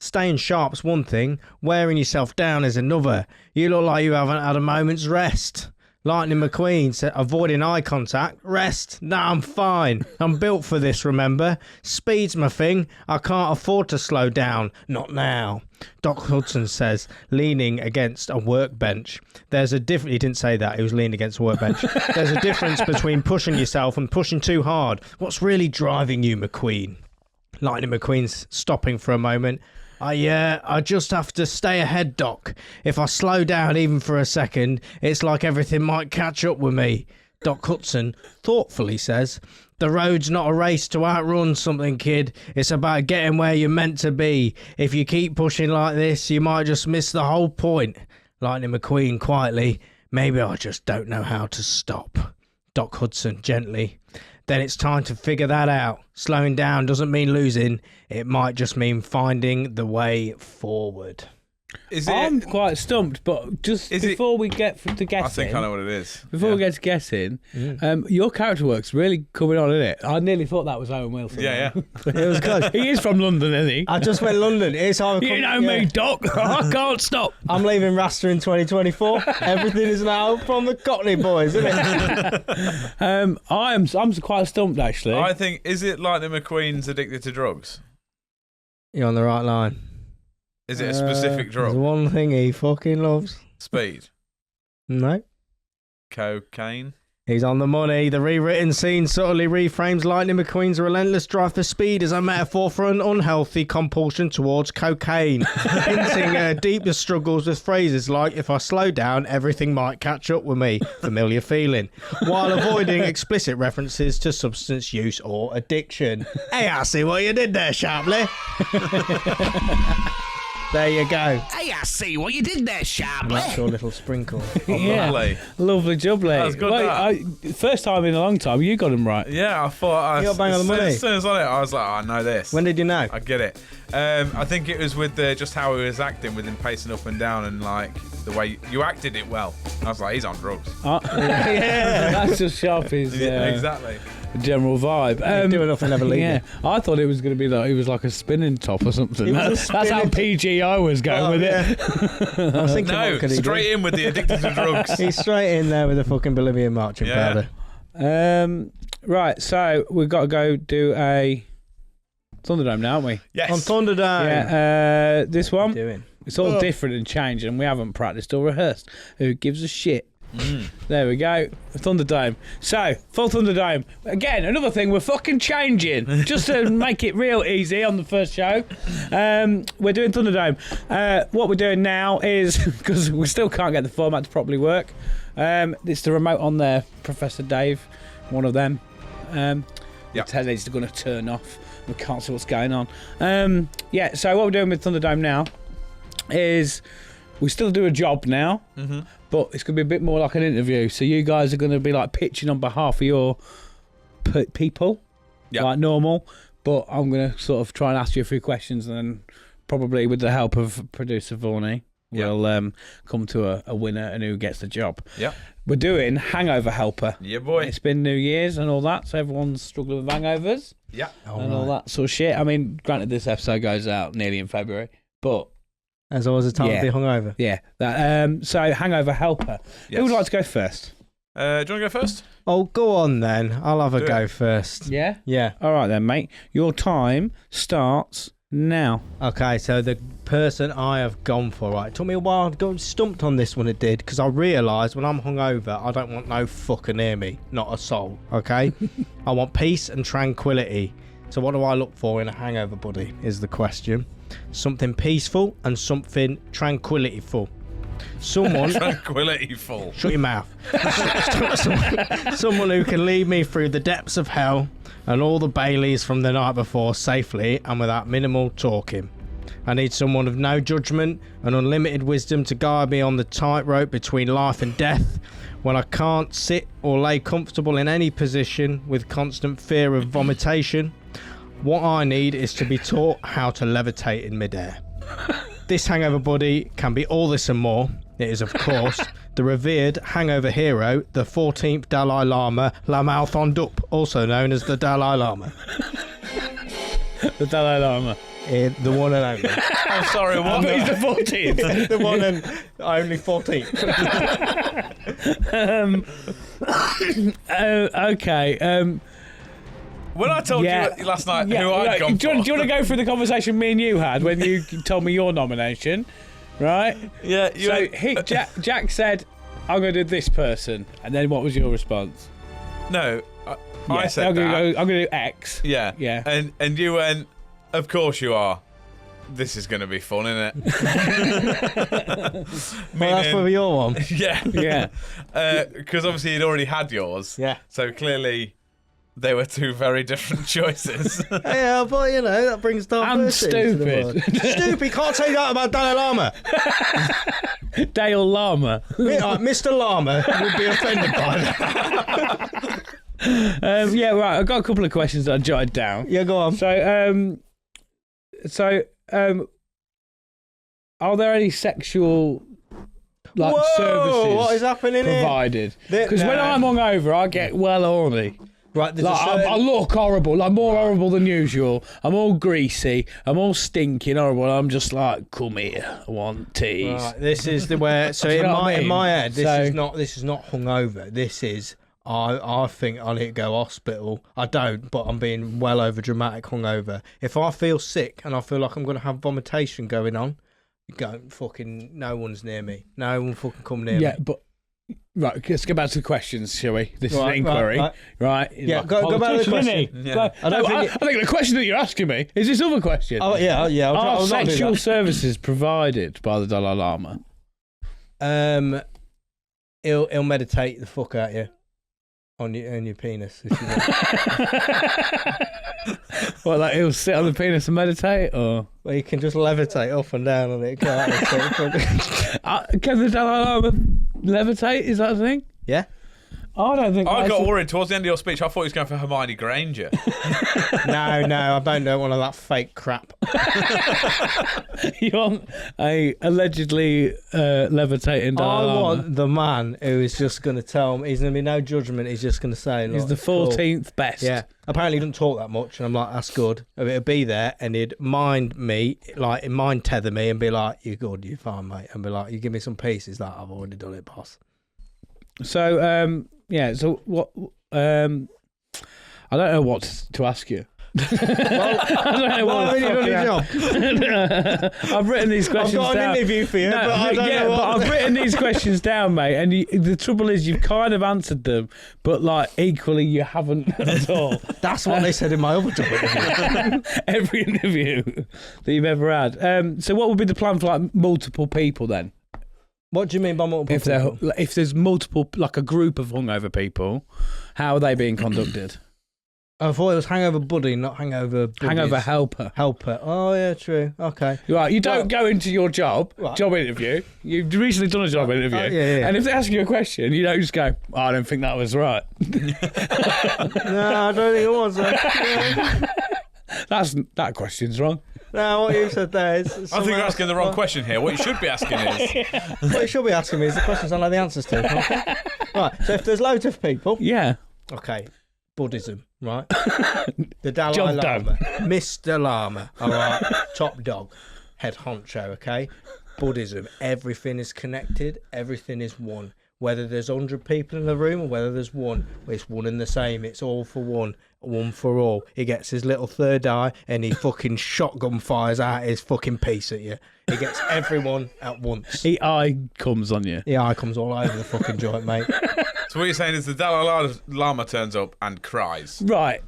[SPEAKER 3] "Staying sharp's one thing. Wearing yourself down is another. You look like you haven't had a moment's rest." Lightning McQueen said, avoiding eye contact. "Rest? Nah, I'm fine. I'm built for this, remember? Speed's my thing. I can't afford to slow down. Not now." Doc Hudson says, leaning against a workbench. "There's a difference." He didn't say that. He was leaning against a workbench. "There's a difference between pushing yourself and pushing too hard. What's really driving you, McQueen?" Lightning McQueen's stopping for a moment. I just have to stay ahead, Doc. If I slow down even for a second, it's like everything might catch up with me." Doc Hudson thoughtfully says, "The road's not a race to outrun something, kid. It's about getting where you're meant to be. If you keep pushing like this, you might just miss the whole point." Lightning McQueen quietly, "Maybe I just don't know how to stop." Doc Hudson gently, "Then it's time to figure that out. Slowing down doesn't mean losing. It might just mean finding the way forward."
[SPEAKER 6] Is it?
[SPEAKER 1] I'm quite stumped, but just before we get to guessing,
[SPEAKER 6] I think I know what it is.
[SPEAKER 1] Before we get to guessing, your character work's really coming on, isn't it? I nearly thought that was Owen Wilson.
[SPEAKER 6] Yeah.
[SPEAKER 3] It was good.
[SPEAKER 1] He is from London, isn't he?
[SPEAKER 3] I just went London. It's how
[SPEAKER 1] You know me, Doc. I can't stop.
[SPEAKER 3] I'm leaving Rasta in 2024. Everything is now from the Cockney boys, isn't it?
[SPEAKER 1] I'm quite stumped, actually.
[SPEAKER 6] I think, is it Lightning McQueen's addicted to drugs?
[SPEAKER 3] You're on the right line.
[SPEAKER 6] Is it a specific drug?
[SPEAKER 3] There's one thing he fucking loves.
[SPEAKER 6] Speed?
[SPEAKER 3] No.
[SPEAKER 6] Cocaine?
[SPEAKER 3] He's on the money. The rewritten scene subtly reframes Lightning McQueen's relentless drive for speed as a metaphor for an unhealthy compulsion towards cocaine, hinting at deeper struggles with phrases like, "If I slow down, everything might catch up with me," familiar feeling, while avoiding explicit references to substance use or addiction. Hey, I see what you did there, Sharply. There you go.
[SPEAKER 1] Hey, I see what you did there, Sharply.
[SPEAKER 3] That's your little sprinkle.
[SPEAKER 1] Yeah.
[SPEAKER 6] Lovely.
[SPEAKER 1] Lovely jubbly.
[SPEAKER 6] That was good,
[SPEAKER 1] First time in a long time, you got him right.
[SPEAKER 6] Yeah, I thought
[SPEAKER 3] You got bang on the money.
[SPEAKER 6] As soon as I did it, I was like, I know this.
[SPEAKER 3] When did you know?
[SPEAKER 6] I get it. I think it was with just how he was acting, with him pacing up and down, and like the way you acted it well. I was like, he's on drugs.
[SPEAKER 1] Yeah, that's just Sharpie's
[SPEAKER 6] Exactly.
[SPEAKER 1] general vibe.
[SPEAKER 3] Do enough and never leave
[SPEAKER 1] Yeah,
[SPEAKER 3] it.
[SPEAKER 1] I thought it was going to be like he was like a spinning top or something.
[SPEAKER 3] was a
[SPEAKER 1] That's how
[SPEAKER 3] spinning-
[SPEAKER 1] PG I was going with it.
[SPEAKER 3] I was thinking,
[SPEAKER 6] No,
[SPEAKER 3] what could he do?
[SPEAKER 6] straight in with the addicted to drugs.
[SPEAKER 3] He's straight in there with the fucking Bolivian marching
[SPEAKER 6] Yeah.
[SPEAKER 3] powder.
[SPEAKER 1] Right, so we've got to go do a Thunderdome now, haven't we?
[SPEAKER 6] Yes.
[SPEAKER 3] On Thunderdome.
[SPEAKER 1] Yeah, this one.
[SPEAKER 3] Doing.
[SPEAKER 1] It's all different and changed, and we haven't practiced or rehearsed. Who gives a shit? There we go. Thunderdome. So, full Thunderdome. Again, another thing we're fucking changing. Just to make it real easy on the first show. We're doing Thunderdome. What we're doing now is, because we still can't get the format to properly work, it's the remote on there. Professor Dave, one of them.
[SPEAKER 6] Yep.
[SPEAKER 1] Tell it's going to turn off. We can't see what's going on. So what we're doing with Thunderdome now is we still do a job now, but it's going to be a bit more like an interview. So you guys are going to be like pitching on behalf of your people, like normal. But I'm going to sort of try and ask you a few questions, and then probably with the help of producer Vorney, we'll come to a winner and who gets the job.
[SPEAKER 6] Yeah.
[SPEAKER 1] We're doing Hangover Helper.
[SPEAKER 6] Yeah, boy.
[SPEAKER 1] It's been New Year's and all that, so everyone's struggling with hangovers
[SPEAKER 6] Yeah.
[SPEAKER 1] and all that sort of shit. I mean, granted, this episode goes out nearly in February, but
[SPEAKER 3] As always, the time
[SPEAKER 1] Yeah.
[SPEAKER 3] to be hungover.
[SPEAKER 1] Yeah. So hangover helper.
[SPEAKER 6] Yes.
[SPEAKER 1] Who would like to go first?
[SPEAKER 6] Do you want to go first?
[SPEAKER 3] Oh, go on then. I'll have a
[SPEAKER 6] Do
[SPEAKER 3] go
[SPEAKER 6] it.
[SPEAKER 3] first.
[SPEAKER 1] Yeah.
[SPEAKER 3] Yeah.
[SPEAKER 1] All right then, mate. Your time starts now.
[SPEAKER 3] Okay, so the person I have gone for, right, it took me a while to go stumped on this one, it did, because I realised when I'm hungover, I don't want no fucker near me, not a soul, okay? I want peace and tranquility. So what do I look for in a hangover buddy, is the question. Something peaceful and something tranquility-ful. Someone...
[SPEAKER 6] Tranquility full.
[SPEAKER 3] Shut your mouth. Someone who can lead me through the depths of hell and all the Baileys from the night before safely and without minimal talking. I need someone of no judgment and unlimited wisdom to guide me on the tightrope between life and death when I can't sit or lay comfortable in any position with constant fear of vomitation. What I need is to be taught how to levitate in midair. This hangover buddy can be all this and more. It is, of course, the revered hangover hero, the 14th Dalai Lama, Lamal Thondup, also known as the Dalai Lama.
[SPEAKER 1] The Dalai Lama.
[SPEAKER 3] The one and only.
[SPEAKER 6] I'm sorry, what?
[SPEAKER 1] But he's the 14th.
[SPEAKER 3] The one and only 14th.
[SPEAKER 1] Okay.
[SPEAKER 6] When I told
[SPEAKER 1] Yeah.
[SPEAKER 6] you last night
[SPEAKER 1] Yeah,
[SPEAKER 6] who I'd
[SPEAKER 1] right,
[SPEAKER 6] gone
[SPEAKER 1] do you want to go through the conversation me and you had when you told me your nomination, right?
[SPEAKER 6] Yeah,
[SPEAKER 1] So Jack said, "I'm going to do this person," and then what was your response?
[SPEAKER 6] No, I
[SPEAKER 1] Yeah,
[SPEAKER 6] said
[SPEAKER 1] I'm
[SPEAKER 6] that.
[SPEAKER 1] going to do X.
[SPEAKER 6] Yeah.
[SPEAKER 1] Yeah.
[SPEAKER 6] And you went, of course you are. This is going to be fun, isn't it?
[SPEAKER 3] Well, that's for your one.
[SPEAKER 6] Yeah.
[SPEAKER 1] Yeah.
[SPEAKER 6] Because obviously you'd already had yours.
[SPEAKER 3] Yeah.
[SPEAKER 6] So clearly they were two very different choices.
[SPEAKER 3] Yeah, but you know, that brings diversity into the
[SPEAKER 1] stupid.
[SPEAKER 3] world. Stupid, can't say that about Dalai Lama.
[SPEAKER 1] Dale Llama.
[SPEAKER 3] Mr. Llama would be offended by that.
[SPEAKER 1] Yeah, right. I've got a couple of questions that I jotted down.
[SPEAKER 3] Yeah, go on.
[SPEAKER 1] So, are there any sexual
[SPEAKER 3] Whoa,
[SPEAKER 1] services
[SPEAKER 3] what is happening
[SPEAKER 1] provided? Because when
[SPEAKER 3] Nah.
[SPEAKER 1] I'm hungover, I get well horny.
[SPEAKER 3] Right, there's
[SPEAKER 1] Like, I look horrible, like more horrible than usual. I'm all greasy. I'm all stinking horrible. I'm just like, come here, I want teas.
[SPEAKER 3] Right, this is the where. So
[SPEAKER 1] Do you
[SPEAKER 3] in
[SPEAKER 1] know what I
[SPEAKER 3] in
[SPEAKER 1] mean?
[SPEAKER 3] my head, this
[SPEAKER 1] So-
[SPEAKER 3] is not hungover. This is I think I need to go hospital. I don't, but I'm being well over dramatic hungover. If I feel sick and I feel like I'm going to have vomitation going on, no one's near me. No one fucking come near
[SPEAKER 1] Yeah,
[SPEAKER 3] me.
[SPEAKER 1] but right, let's go back to the questions, shall we? This is
[SPEAKER 3] Right,
[SPEAKER 1] an inquiry,
[SPEAKER 3] right,
[SPEAKER 1] right?
[SPEAKER 3] Yeah,
[SPEAKER 1] Like
[SPEAKER 3] go back to the
[SPEAKER 1] politician,
[SPEAKER 3] question.
[SPEAKER 1] isn't he?
[SPEAKER 6] Yeah.
[SPEAKER 1] Like,
[SPEAKER 3] I don't
[SPEAKER 1] no,
[SPEAKER 3] think
[SPEAKER 1] I think the question that you're asking me is this other question.
[SPEAKER 3] Oh yeah. I'll
[SPEAKER 1] Are
[SPEAKER 3] not do
[SPEAKER 1] sexual
[SPEAKER 3] that.
[SPEAKER 1] services provided by the Dalai Lama?
[SPEAKER 3] He'll meditate the fuck out you on your penis. If you want.
[SPEAKER 1] What, like he'll sit on the penis and meditate, or
[SPEAKER 3] Well, you can just levitate up and down on it, can't you?
[SPEAKER 1] can the Dalai Lama levitate? Is that a thing?
[SPEAKER 3] Yeah.
[SPEAKER 1] I don't think.
[SPEAKER 6] I
[SPEAKER 1] that's
[SPEAKER 6] got
[SPEAKER 1] a-
[SPEAKER 6] worried towards the end of your speech. I thought he was going for Hermione Granger.
[SPEAKER 3] No, I don't know one of that fake crap.
[SPEAKER 1] You want a allegedly levitating Dalai
[SPEAKER 3] I
[SPEAKER 1] Lama?
[SPEAKER 3] want the man who is just going to tell me, he's going to be no judgment, he's just going to say,
[SPEAKER 1] He's
[SPEAKER 3] look,
[SPEAKER 1] the
[SPEAKER 3] cool.
[SPEAKER 1] 14th best.
[SPEAKER 3] Yeah. Apparently he doesn't talk that much, and I'm like, that's good. It'll be there, and he'd mind me, like, mind tether me and be like, you're good, you're fine, mate. And be like, you give me some pieces, like, I've already done it, boss.
[SPEAKER 1] So so what? I don't know what to ask you. I don't know what.
[SPEAKER 3] I've already done your job.
[SPEAKER 1] I've written these
[SPEAKER 3] I've
[SPEAKER 1] questions
[SPEAKER 3] got an
[SPEAKER 1] down.
[SPEAKER 3] interview for you, but I don't know what.
[SPEAKER 1] I've written these questions down, mate. And the trouble is, you've kind of answered them, but like equally, you haven't at all.
[SPEAKER 3] That's what they said in my other job interview.
[SPEAKER 1] Every interview that you've ever had. So, what would be the plan for like multiple people then?
[SPEAKER 3] What do you mean by multiple people?
[SPEAKER 1] If there's multiple, like a group of hungover people, how are they being conducted?
[SPEAKER 3] I thought it was hangover buddy, not hangover buddies.
[SPEAKER 1] Hangover helper.
[SPEAKER 3] Helper. Oh, yeah, true. Okay.
[SPEAKER 1] Right, you don't
[SPEAKER 3] Well-
[SPEAKER 1] go into your job
[SPEAKER 3] Right.
[SPEAKER 1] interview. You've recently done a job interview,
[SPEAKER 3] yeah.
[SPEAKER 1] and if they ask you a question, you don't just go, oh, "I don't think that was right."
[SPEAKER 3] No, I don't think it was.
[SPEAKER 1] That question's wrong.
[SPEAKER 3] No, what you said there is...
[SPEAKER 6] I think you're asking the wrong question here. What you should be asking is...
[SPEAKER 3] What you should be asking me is the questions I know the answers to. Okay? Right, so if there's loads of people...
[SPEAKER 1] Yeah.
[SPEAKER 3] Okay, Buddhism, right? The Dalai
[SPEAKER 1] Job
[SPEAKER 3] Lama.
[SPEAKER 1] done.
[SPEAKER 3] Mr. Lama, all right? Top dog. Head honcho, okay? Buddhism, everything is connected, everything is one. Whether there's 100 people in the room or whether there's one, it's one and the same. It's all for one for all. He gets his little third eye and he fucking shotgun fires out his fucking piece at you. He gets everyone at once.
[SPEAKER 1] The eye comes on you.
[SPEAKER 3] The eye comes all over the fucking joint, mate.
[SPEAKER 6] So what you're saying is the Dalai Lama turns up and cries.
[SPEAKER 1] Right.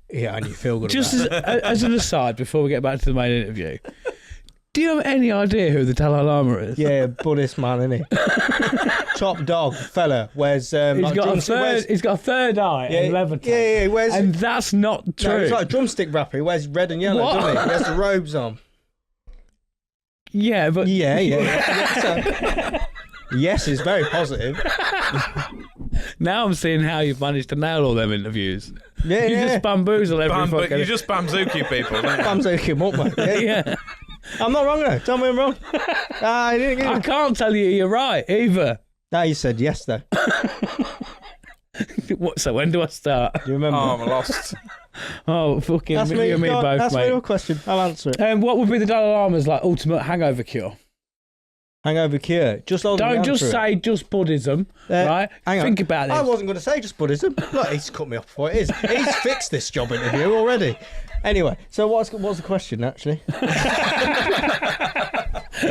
[SPEAKER 3] Yeah, and you feel good
[SPEAKER 1] Just
[SPEAKER 3] about it.
[SPEAKER 1] as an aside, before we get back to the main interview, do you have any idea who the Dalai Lama is?
[SPEAKER 3] Yeah, Buddhist man, isn't he? Top dog fella wears
[SPEAKER 1] He's got a third eye and leather tape.
[SPEAKER 3] Yeah, he wears.
[SPEAKER 1] And that's not true.
[SPEAKER 3] No, it's like a drumstick rapper. He wears red and yellow,
[SPEAKER 1] What?
[SPEAKER 3] doesn't he? He has the robes on.
[SPEAKER 1] Yeah, but
[SPEAKER 3] Yeah. Yes, it's very positive.
[SPEAKER 1] now I'm seeing how you've managed to nail all them interviews.
[SPEAKER 3] Yeah,
[SPEAKER 1] You just bamboozle every fucking...
[SPEAKER 6] You just bamzooki people, don't you?
[SPEAKER 3] I'm taking him up, mate. Yeah.
[SPEAKER 1] Yeah.
[SPEAKER 3] I'm not wrong though. Tell me I'm wrong. I didn't get
[SPEAKER 1] I
[SPEAKER 3] it.
[SPEAKER 1] can't tell you you're right either.
[SPEAKER 3] No, you said yes though.
[SPEAKER 1] What? So when do I start?
[SPEAKER 3] Do you remember?
[SPEAKER 6] Oh, I'm lost.
[SPEAKER 1] Oh, fucking
[SPEAKER 3] That's
[SPEAKER 1] me
[SPEAKER 3] me.
[SPEAKER 1] and me
[SPEAKER 3] Go on,
[SPEAKER 1] both,
[SPEAKER 3] that's me. Your
[SPEAKER 1] mate.
[SPEAKER 3] question. I'll answer it.
[SPEAKER 1] What would be the Dalai Lama's like ultimate hangover cure?
[SPEAKER 3] Hangover cure. Just hold
[SPEAKER 1] Don't
[SPEAKER 3] me
[SPEAKER 1] just
[SPEAKER 3] answer it.
[SPEAKER 1] say just Buddhism, right?
[SPEAKER 3] Hang on.
[SPEAKER 1] Think about this.
[SPEAKER 3] I wasn't going to say just Buddhism. Look, he's cut me off before it is. He's fixed this job interview already. Anyway, so what's the question actually?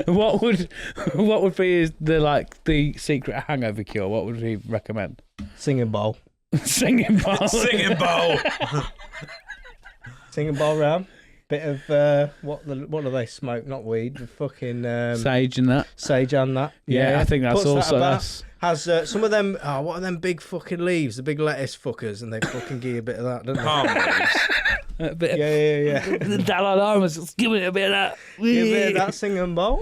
[SPEAKER 1] What would be the secret hangover cure? What would he recommend?
[SPEAKER 3] Singing bowl.
[SPEAKER 1] Singing bowl.
[SPEAKER 6] Singing bowl.
[SPEAKER 3] Singing bowl round. Bit of what do they smoke? Not weed. The fucking
[SPEAKER 1] Sage and that.
[SPEAKER 3] sage and that.
[SPEAKER 1] Yeah, I think that's
[SPEAKER 3] Puts that
[SPEAKER 1] also
[SPEAKER 3] about.
[SPEAKER 1] that's.
[SPEAKER 3] Has some of them? Oh, what are them big fucking leaves? The big lettuce fuckers, and they fucking give you a bit of that, don't they?
[SPEAKER 6] Palm leaves.
[SPEAKER 1] A bit
[SPEAKER 3] Yeah.
[SPEAKER 1] The Dalai Lama's just giving it a bit of that.
[SPEAKER 3] Give a bit of that singing bowl.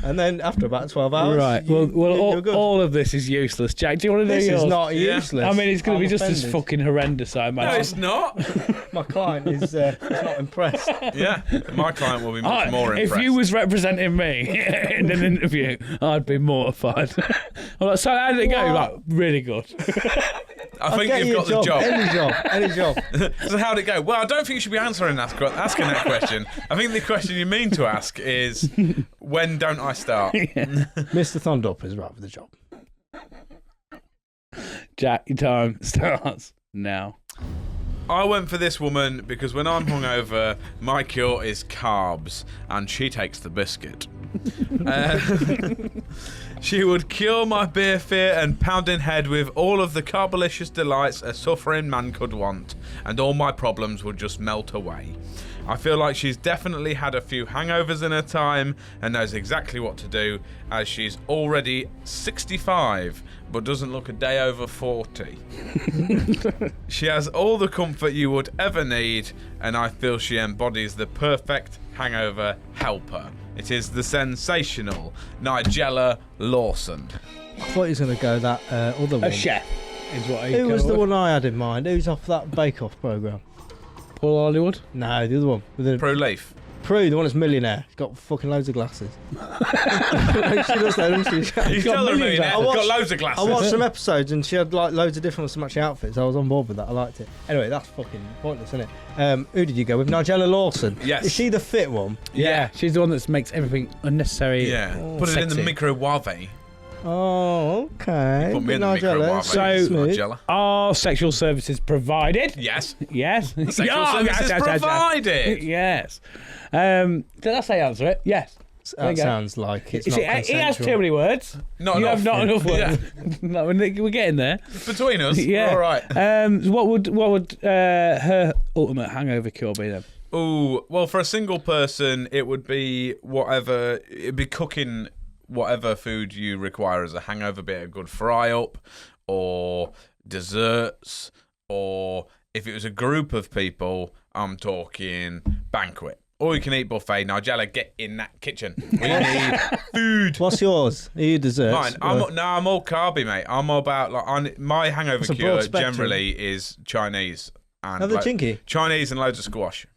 [SPEAKER 3] And then after about 12 hours,
[SPEAKER 1] Right.
[SPEAKER 3] you're
[SPEAKER 1] Well,
[SPEAKER 3] good.
[SPEAKER 1] all of this is useless. Jack, do you want to do
[SPEAKER 3] This
[SPEAKER 1] yours?
[SPEAKER 3] is not
[SPEAKER 6] Yeah.
[SPEAKER 3] useless.
[SPEAKER 1] I mean, it's going to be
[SPEAKER 3] I'm
[SPEAKER 1] just as
[SPEAKER 3] offended.
[SPEAKER 1] fucking horrendous, I
[SPEAKER 6] No,
[SPEAKER 1] imagine.
[SPEAKER 6] it's not.
[SPEAKER 3] My client is not impressed.
[SPEAKER 6] Yeah, my client will be much more
[SPEAKER 1] if
[SPEAKER 6] impressed.
[SPEAKER 1] you was representing me in an interview, I'd be mortified. I'm like, so how did it go?
[SPEAKER 3] What?
[SPEAKER 1] Like, really good.
[SPEAKER 6] I think
[SPEAKER 3] Get
[SPEAKER 6] you've
[SPEAKER 3] you
[SPEAKER 6] got the job.
[SPEAKER 3] Any job.
[SPEAKER 6] So how'd it go? Well, I don't think you should be asking that question. I think the question you mean to ask is, when don't I start?
[SPEAKER 3] Mr. Thondup is right for the job.
[SPEAKER 1] Jack, your time starts now.
[SPEAKER 6] I went for this woman because when I'm hungover, my cure is carbs, and she takes the biscuit. She would cure my beer fear and pounding head with all of the carbolicious delights a suffering man could want, and all my problems would just melt away. I feel like she's definitely had a few hangovers in her time and knows exactly what to do, as she's already 65 but doesn't look a day over 40. She has all the comfort you would ever need, and I feel she embodies the perfect hangover helper. It is the sensational Nigella Lawson.
[SPEAKER 3] I thought he was going to go that other one.
[SPEAKER 1] A chef is what he
[SPEAKER 3] Who was
[SPEAKER 1] called
[SPEAKER 3] the
[SPEAKER 1] it.
[SPEAKER 3] one I had in mind? Who's off that Bake Off programme?
[SPEAKER 1] Paul Hollywood?
[SPEAKER 3] No, the other one. With the
[SPEAKER 6] Pro Leaf.
[SPEAKER 3] Prue, the one that's millionaire. He's got fucking loads of glasses. She does that, doesn't she?
[SPEAKER 6] He's
[SPEAKER 1] got
[SPEAKER 6] still a
[SPEAKER 1] millions
[SPEAKER 6] millionaire.
[SPEAKER 1] of-
[SPEAKER 6] He's got loads of
[SPEAKER 3] I
[SPEAKER 6] glasses.
[SPEAKER 3] watched some episodes and she had like loads of different matching outfits. I was on board with that. I liked it. Anyway, that's fucking pointless, isn't it? Who did you go with? Nigella Lawson.
[SPEAKER 6] Yes.
[SPEAKER 3] Is she the fit one?
[SPEAKER 1] Yeah, she's the one that makes everything unnecessary.
[SPEAKER 6] Yeah. Put it in the
[SPEAKER 1] sexy.
[SPEAKER 6] microwave.
[SPEAKER 3] Oh, okay.
[SPEAKER 6] Put me in the
[SPEAKER 3] Nigella,
[SPEAKER 6] microwave.
[SPEAKER 1] So-
[SPEAKER 3] smooth.
[SPEAKER 6] Nigella.
[SPEAKER 1] Are sexual services provided?
[SPEAKER 6] Yes.
[SPEAKER 1] Yes.
[SPEAKER 6] Sexual
[SPEAKER 1] Yeah,
[SPEAKER 6] services provided.
[SPEAKER 1] Yes. Did I say answer it? Yes. There you
[SPEAKER 3] That
[SPEAKER 1] go.
[SPEAKER 3] sounds like it's
[SPEAKER 1] You
[SPEAKER 3] not
[SPEAKER 1] see, he has
[SPEAKER 3] consensual.
[SPEAKER 1] too many words.
[SPEAKER 6] Not
[SPEAKER 1] You
[SPEAKER 6] enough.
[SPEAKER 1] have not enough words.
[SPEAKER 6] Yeah.
[SPEAKER 1] No, we're getting there.
[SPEAKER 6] Between us.
[SPEAKER 1] Yeah.
[SPEAKER 6] All right.
[SPEAKER 1] What would her ultimate hangover cure be then?
[SPEAKER 6] Ooh, well, for a single person, it would be whatever. It'd be cooking whatever food you require as a hangover, be it a good fry up, or desserts, or if it was a group of people, I'm talking banquet. All you can eat buffet. Nigella, get in that kitchen. We need food.
[SPEAKER 3] What's yours? Are you desserts?
[SPEAKER 6] Mine. I'm all carby, mate. I'm all about my hangover
[SPEAKER 3] That's a
[SPEAKER 6] cure
[SPEAKER 3] broad spectrum.
[SPEAKER 6] generally is Chinese and
[SPEAKER 3] Have the chinky?
[SPEAKER 6] Chinese and loads of squash.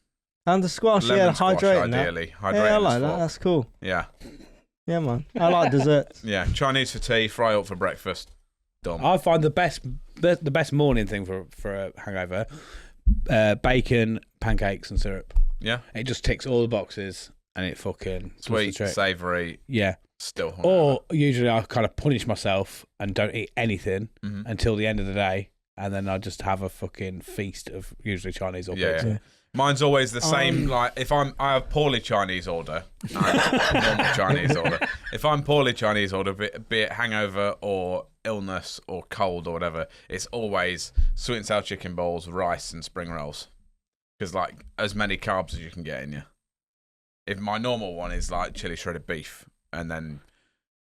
[SPEAKER 3] And the squash,
[SPEAKER 6] Lemon
[SPEAKER 3] yeah,
[SPEAKER 6] squash,
[SPEAKER 3] hydrating that.
[SPEAKER 6] ideally.
[SPEAKER 3] Yeah, I
[SPEAKER 6] Hydrating
[SPEAKER 3] like
[SPEAKER 6] as
[SPEAKER 3] that.
[SPEAKER 6] fuck.
[SPEAKER 3] That's cool.
[SPEAKER 6] Yeah.
[SPEAKER 3] Yeah, man. I like desserts.
[SPEAKER 6] Yeah, Chinese for tea, fry up for breakfast. Done.
[SPEAKER 1] I find the best morning thing for a hangover, bacon, pancakes, and syrup.
[SPEAKER 6] Yeah.
[SPEAKER 1] It just ticks all the boxes, and it fucking does the
[SPEAKER 6] Sweet,
[SPEAKER 1] trick.
[SPEAKER 6] savoury,
[SPEAKER 1] Yeah.
[SPEAKER 6] still hungover.
[SPEAKER 1] Or usually I kind of punish myself and don't eat anything until the end of the day, and then I just have a fucking feast of usually Chinese or pizza.
[SPEAKER 6] Yeah. Mine's always the same. Like if I have poorly Chinese order, normal Chinese order. If I'm poorly Chinese order, be it hangover or illness or cold or whatever, it's always sweet and sour chicken balls, rice, and spring rolls. Because like as many carbs as you can get in you. If my normal one is like chili shredded beef, and then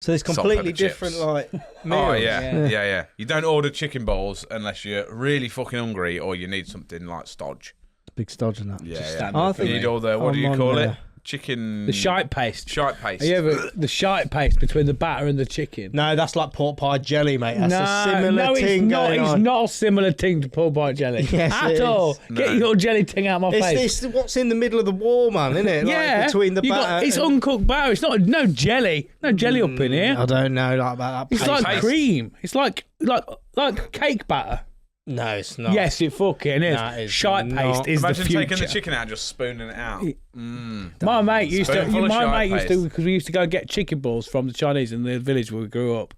[SPEAKER 3] So there's
[SPEAKER 6] salt,
[SPEAKER 3] completely
[SPEAKER 6] pepper,
[SPEAKER 3] different
[SPEAKER 6] chips.
[SPEAKER 3] like meals.
[SPEAKER 6] Oh yeah. You don't order chicken balls unless you're really fucking hungry or you need something like stodge.
[SPEAKER 3] Big stodge in that.
[SPEAKER 6] Yeah,
[SPEAKER 1] Just
[SPEAKER 6] yeah.
[SPEAKER 1] standard
[SPEAKER 3] I
[SPEAKER 1] for
[SPEAKER 3] think
[SPEAKER 6] You
[SPEAKER 1] me.
[SPEAKER 6] need all the what do
[SPEAKER 3] I'm
[SPEAKER 6] you
[SPEAKER 3] on
[SPEAKER 6] call
[SPEAKER 3] there.
[SPEAKER 6] it? Chicken.
[SPEAKER 1] The shite paste.
[SPEAKER 6] Shite paste.
[SPEAKER 1] Are you ever the shite paste between the batter and the chicken?
[SPEAKER 3] No, that's like pork pie jelly, mate. That's a similar
[SPEAKER 1] it's
[SPEAKER 3] thing
[SPEAKER 1] not.
[SPEAKER 3] going
[SPEAKER 1] It's
[SPEAKER 3] on.
[SPEAKER 1] not a similar thing to pork pie jelly
[SPEAKER 3] Yes,
[SPEAKER 1] at
[SPEAKER 3] it
[SPEAKER 1] all.
[SPEAKER 3] is.
[SPEAKER 1] Get your jelly thing out of my face.
[SPEAKER 3] It's what's in the middle of the wall, man, isn't it?
[SPEAKER 1] Yeah,
[SPEAKER 3] Like between the
[SPEAKER 1] you
[SPEAKER 3] batter.
[SPEAKER 1] got, it's
[SPEAKER 3] and-
[SPEAKER 1] uncooked batter. It's not no jelly up in here.
[SPEAKER 3] I don't know like about that.
[SPEAKER 1] It's
[SPEAKER 3] paste.
[SPEAKER 1] like cream. It's like cake batter.
[SPEAKER 3] No, it's not.
[SPEAKER 1] Yes, it fucking is.
[SPEAKER 3] That is
[SPEAKER 1] Shite
[SPEAKER 3] not-
[SPEAKER 1] paste is
[SPEAKER 6] Imagine
[SPEAKER 1] the future.
[SPEAKER 6] taking the chicken out and just spooning it out.
[SPEAKER 1] My mate used to.
[SPEAKER 6] Spoonful of
[SPEAKER 1] My
[SPEAKER 6] shite
[SPEAKER 1] mate used to
[SPEAKER 6] paste.
[SPEAKER 1] because we used to go get chicken balls from the Chinese in the village where we grew up.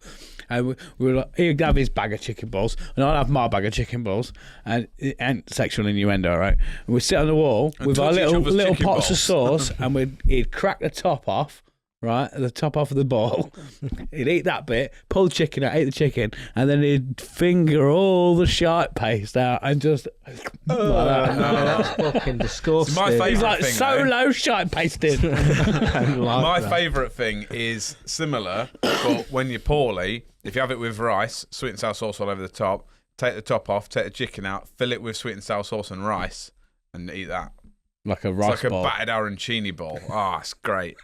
[SPEAKER 1] And we were like, he'd have his bag of chicken balls, and I'd have my bag of chicken balls, and sexual innuendo, right? And we'd sit on the wall
[SPEAKER 6] And
[SPEAKER 1] with our
[SPEAKER 6] touch each
[SPEAKER 1] little
[SPEAKER 6] other's chicken
[SPEAKER 1] pots of
[SPEAKER 6] balls.
[SPEAKER 1] sauce, and he'd crack the top off. Right, the top off of the ball. He'd eat that bit, pull the chicken out, eat the chicken, and then he'd finger all the shite paste out and just like that.
[SPEAKER 3] That's fucking disgusting.
[SPEAKER 6] My favourite
[SPEAKER 1] He's like
[SPEAKER 6] thing,
[SPEAKER 1] solo shite pasted.
[SPEAKER 6] My favourite thing is similar, but when you're poorly, if you have it with rice, sweet and sour sauce all over the top, take the top off, take the chicken out, fill it with sweet and sour sauce and rice, and eat that.
[SPEAKER 1] Like a
[SPEAKER 6] It's
[SPEAKER 1] rice
[SPEAKER 6] like
[SPEAKER 1] ball.
[SPEAKER 6] a battered arancini bowl. Ah, it's great.